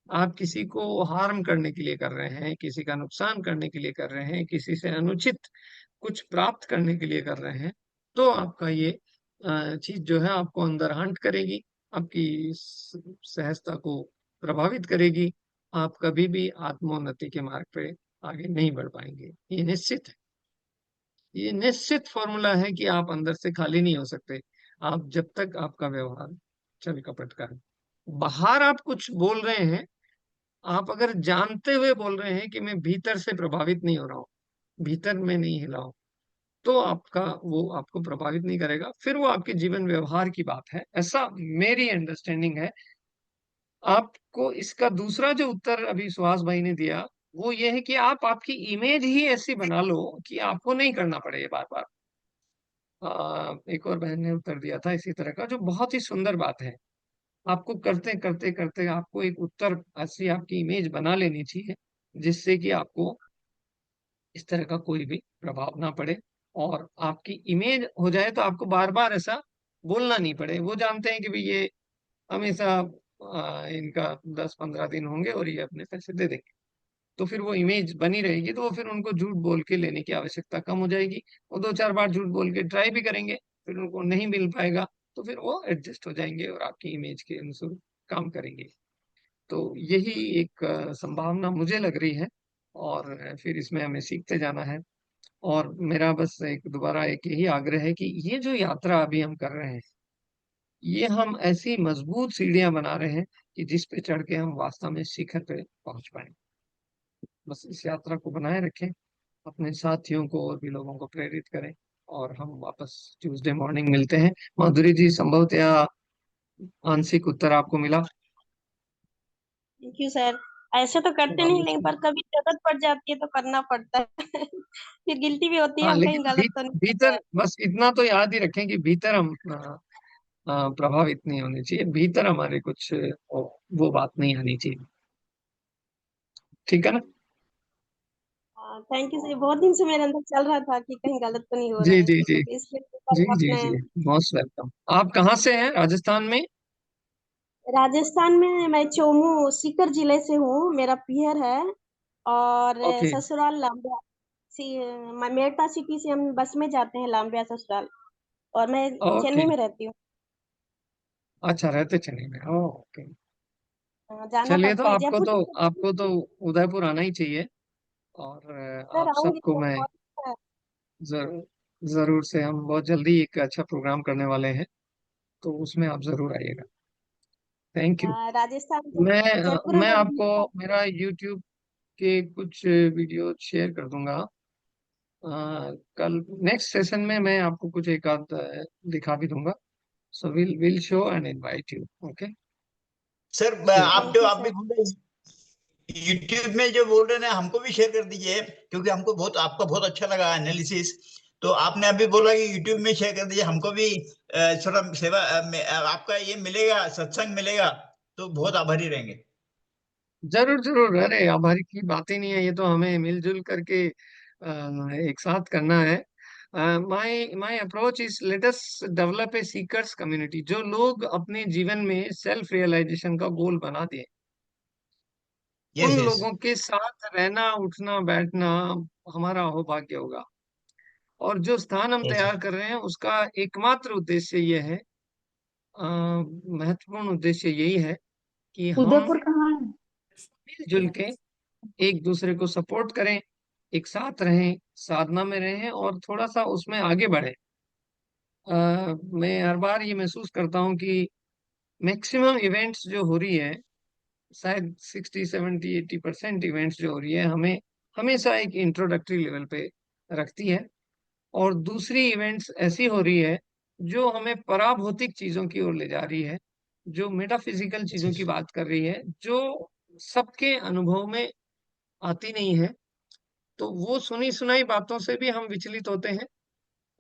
आप किसी को हार्म करने के लिए कर रहे हैं, किसी का नुकसान करने के लिए कर रहे हैं, किसी से अनुचित कुछ प्राप्त करने के लिए कर रहे हैं, तो आपका ये चीज जो है आपको अंदर हंट करेगी, आपकी सहजता को प्रभावित करेगी। आप कभी भी आत्मोन्नति के मार्ग पे आगे नहीं बढ़ पाएंगे, ये निश्चित है। ये निश्चित फॉर्मूला है कि आप अंदर से खाली नहीं हो सकते, आप जब तक आपका व्यवहार छल कपट का है। बाहर आप कुछ बोल रहे हैं, आप अगर जानते हुए बोल रहे हैं कि मैं भीतर से प्रभावित नहीं हो रहा हूँ, भीतर में नहीं हिला हूं, तो आपका वो आपको प्रभावित नहीं करेगा। फिर वो आपके जीवन व्यवहार की बात है, ऐसा मेरी अंडरस्टैंडिंग है। आपको इसका दूसरा जो उत्तर अभी सुहास भाई ने दिया, वो ये है कि आप आपकी इमेज ही ऐसी बना लो कि आपको नहीं करना पड़े ये बार बार। एक और बहन ने उत्तर दिया था इसी तरह का, जो बहुत ही सुंदर बात है। आपको करते करते करते आपको एक उत्तर ऐसी आपकी इमेज बना लेनी चाहिए, जिससे कि आपको इस तरह का कोई भी प्रभाव ना पड़े, और आपकी इमेज हो जाए तो आपको बार बार ऐसा बोलना नहीं पड़े। वो जानते हैं कि भाई ये हमेशा इनका 10-15 दिन होंगे और ये अपने पैसे दे देंगे, तो फिर वो इमेज बनी रहेगी, तो वो फिर उनको झूठ बोल के लेने की आवश्यकता कम हो जाएगी। वो 2-4 बार झूठ बोल के ट्राई भी करेंगे, फिर उनको नहीं मिल पाएगा, तो फिर वो एडजस्ट हो जाएंगे और आपकी इमेज के अनुसार काम करेंगे। तो यही एक संभावना मुझे लग रही है, और फिर इसमें हमें सीखते जाना है। और मेरा बस एक दोबारा एक यही आग्रह है कि ये जो यात्रा अभी हम कर रहे हैं, ये हम ऐसी मजबूत सीढ़ियां बना रहे हैं कि जिस पे चढ़ के हम वास्तव में शिखर पे पहुंच पाए। बस इस यात्रा को बनाए रखें, अपने साथियों को और भी लोगों को प्रेरित करें, और हम वापस ट्यूसडे मॉर्निंग मिलते हैं। माधुरी जी, संभवतया आंशिक उत्तर आपको मिला। Thank you sir. ऐसे तो करते नहीं, लेकिन पर कभी जरूरत पड़ जाती है तो करना पड़ता है। फिर गिल्टी भी होती है, हाँ, हम कहीं लेकिन गलत तो नहीं कर रहे भीतर बस इतना तो याद ही रखें कि भीतर हम प्रभावित नहीं होने चाहिए, भीतर हमारे कुछ वो बात नहीं आनी चाहिए। ठीक है ना? हैं। Thank you sir. बहुत दिन से मेरे अंदर चल रहा था कि कहीं गलत तो नहीं हो रहा जी है, जी जी। तो इसलिए तो जी कल जी आपने। जी, मोस्ट वेलकम। आप कहाँ से हैं राजस्थान में? राजस्थान में मैं चोमू सीकर जिले से हूँ, मेरा पियर है। और ओके ससुराल लांबा। मेड़ता सिटी से हम बस में जाते हैं लांबा ससुराल। और मैं ओके। चेन्नई में रहती हूँ। अच्छा, रहते चेन्नई में, ओके। जाना चलिए, तो पड़ता है आपको जयपुर तो से। आपको तो उदयपुर आना ही चाहिए। और सर आप आऊंगी सबको सर, मैं बहुत अच्छा है। जरूर जरूर से, हम बहुत जल्दी एक अच्छा प्रोग्राम करने वाले हैं, तो उसमें आप जरूर आइएगा। Thank you. राजस्थान जयपुर मैं में भी। आपको मेरा यूट्यूब के कुछ वीडियो शेयर कर दूंगा। अ, कल नेक्स्ट सेशन में मैं आपको कुछ एक आध दिखा भी दूंगा। So will show and invite you. Okay. Sir ठीक। आप थैंक जो यू आप भी सर। बोल रहे यूट्यूब में जो बोल रहे हैं हमको भी शेयर कर दीजिए, क्योंकि हमको बहुत आपका बहुत अच्छा लगा एनालिसिस। तो आपने अभी बोला कि यूट्यूब में शेयर कर दीजिए, हमको भी थोड़ा सेवा आपका ये मिलेगा, सत्संग मिलेगा, तो बहुत आभारी रहेंगे। जरूर जरूर, अरे आभारी की बात ही नहीं है, ये तो हमें मिलजुल करके एक साथ करना है। My my approach is let us develop a seekers community, जो लोग अपने जीवन में सेल्फ रियलाइजेशन का गोल बना दें, उन यस यस। लोगों के साथ रहना उठना बैठना हमारा अहोभाग्य होगा। और जो स्थान हम यस तैयार कर रहे हैं उसका एकमात्र उद्देश्य यह है, महत्वपूर्ण उद्देश्य यही है कि हम उदयपुर कहाँ है? मिलजुल के एक दूसरे को सपोर्ट करें, एक साथ रहें, साधना में रहें और थोड़ा सा उसमें आगे बढ़े। मैं हर बार ये महसूस करता हूँ कि मैक्सिमम इवेंट्स जो हो रही है, शायद 60 70 80% इवेंट्स जो हो रही है, हमें हमेशा एक इंट्रोडक्टरी लेवल पे रखती है। और दूसरी इवेंट्स ऐसी हो रही है जो हमें पराभौतिक चीजों की ओर ले जा रही है, जो मेटाफिजिकल चीजों की यस। बात कर रही है, जो सबके अनुभव में आती नहीं है। तो वो सुनी सुनाई बातों से भी हम विचलित होते हैं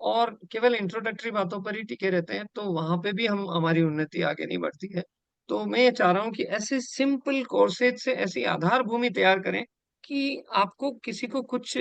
और केवल इंट्रोडक्टरी बातों पर ही टिके रहते हैं, तो वहां पे भी हम हमारी उन्नति आगे नहीं बढ़ती है। तो मैं ये चाह रहा हूँ कि ऐसे सिंपल कोर्सेज से ऐसी आधार भूमि तैयार करें कि आपको किसी को कुछ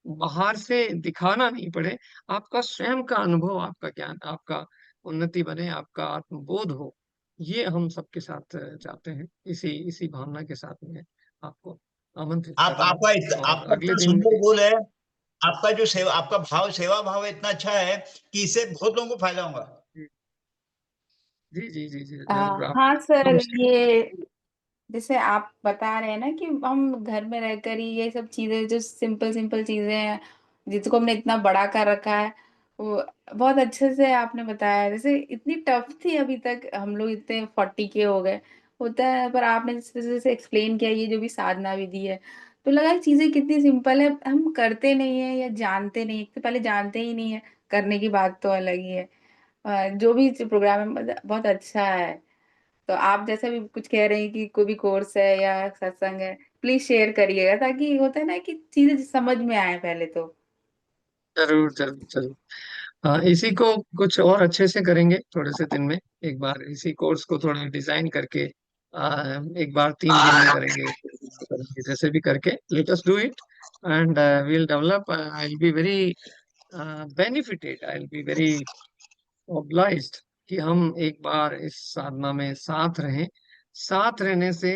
बाहर से दिखाना नहीं पड़े, आपका स्वयं का अनुभव, आपका ज्ञान, आपका उन्नति बने, आपका आत्मबोध हो। ये हम सबके साथ चाहते हैं, इसी इसी भावना के साथ में आपको आमंत्रित आप कर रहा हूँ। और आपका अगले इतना दिन सुंदर गोल है। आपका जो सेवा, आपका भाव, सेवा भाव इतना अच्छा है कि इससे बहुत लोगों को फायदा होगा। जी जी जी जी, जरूर आप हाँ सर, नमस्ते। ये जैसे आप बता रहे हैं ना कि हम घर में रहकर ही ये सब चीजें, जो सिंपल सिंपल चीजें हैं जिसको हमने इतना बड़ा कर रखा है, वो बहुत अच्छे से आपने बताया। जैसे इतनी टफ थी अभी तक, हम लोग इतने 40 के हो गए होता है, पर आपने जिस तरह से एक्सप्लेन किया ये जो भी साधना विधि है, तो लगा कि चीजें कितनी सिंपल है, हम करते नहीं है या जानते नहीं, एक तो पहले जानते ही नहीं है, करने की बात तो अलग ही है। जो भी प्रोग्राम है बहुत अच्छा है। तो आप जैसे भी कुछ कह रहे हैं कि कोई भी कोर्स है या सत्संग है, प्लीज शेयर करिएगा, ताकि होता है ना कि चीजें समझ में आए पहले तो। जरूर जरूर जरूर। हाँ, इसी को कुछ और अच्छे से करेंगे थोड़े से दिन में। एक बार इसी कोर्स को थोड़ा डिजाइन करके एक बार 3 दिन में करेंगे, 2 दिन में करेंगे, जैसे भी करके let us do it and we'll develop. I'll be very benefited, I'll be very obliged कि हम एक बार इस साधना में साथ रहें। साथ रहने से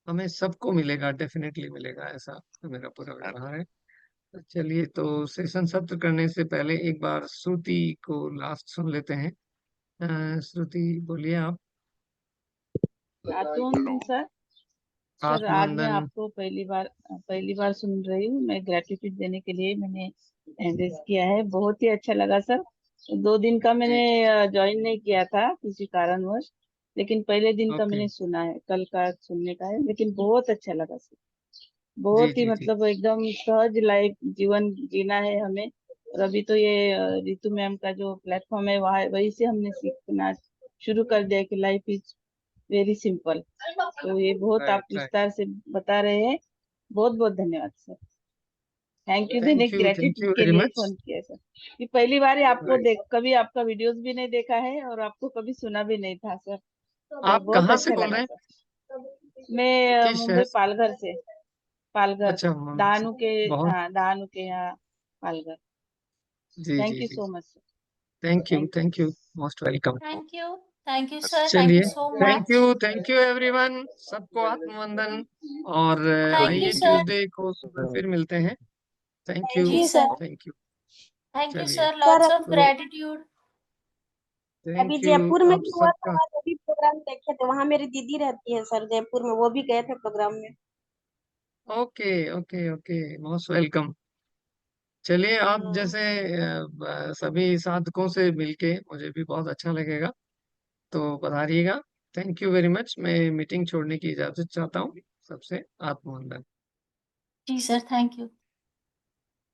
हमें सबको मिलेगा, डेफिनेटली मिलेगा, ऐसा मेरा पूरा व्यवहार है। तो चलिए, तो सेशन सत्र करने से पहले एक बार श्रुति को लास्ट सुन लेते हैं। श्रुति, बोलिए आप। आत्मवंदन सर। सर आज मैं आत्मवंदन। आपको पहली बार सुन रही हूँ। मैं ग्रेटिट्यूड देने के लिए मैंने एंगेज किया है। बहुत ही अच्छा लगा सर। 2 दिन का जी मैंने जी। ज्वाइन नहीं किया था किसी कारणवश, लेकिन पहले दिन का ओके। मैंने सुना है, कल का सुनने का है, लेकिन बहुत अच्छा लगा सर। जी बहुत ही जी जी। मतलब एकदम सहज लाइफ जीवन जीना है हमें। और अभी तो ये रितु मैम का जो प्लेटफॉर्म है वहाँ वही से हमने सीखना शुरू कर दिया कि लाइफ इज वेरी सिंपल। तो ये बहुत आप राइट, राइट। विस्तार से बता रहे हैं। बहुत बहुत धन्यवाद सर। Thank you. मैंने थैंक यू ग्रेटिट्यूड के वेरी लिए मच। फोन किया सर। ये पहली बार ही आपको राइट। कभी आपका वीडियोस भी नहीं देखा है और आपको कभी सुना भी नहीं था सर। तो आप बहुत कहाँ से अच्छा बोल लगा रहे हैं? सर। मैं किस मुंबई शहर से? पालघर से। पालघर अच्छा, मुंबई से। दहानू के, बहुत। हाँ दहानू के यहाँ पालघर। जी थैंक जी यू जी। So much sir. Thank you most welcome. Thank you sir, thank चलिए, you so much. Thank you everyone, सबको आत्मवंदन। और थैंक आइए यू सर। ट्यूसडे को सुबह फिर मिलते हैं। थैंक यू, जी sir, thank you. Thank you चलिए, सर, सर लॉट्स ऑफ तो ग्रेटिट्यूड। अभी थैंक यू जयपुर में आप भी हुआ था, सबका। वो भी प्रोग्राम देखे थे। वहां मेरी दीदी रहती है सर जयपुर में, वो भी गए थे प्रोग्राम में। Okay okay okay, most welcome. चलिए, आप हाँ। जैसे सभी साधकों से मिलके मुझे भी बहुत अच्छा लगेगा, तो पधारिएगा। Thank you very much. मैं मीटिंग छोड़ने की इजाजत चाहता हूँ। सबसे आत्मवंदन। जी सर, थैंक यू।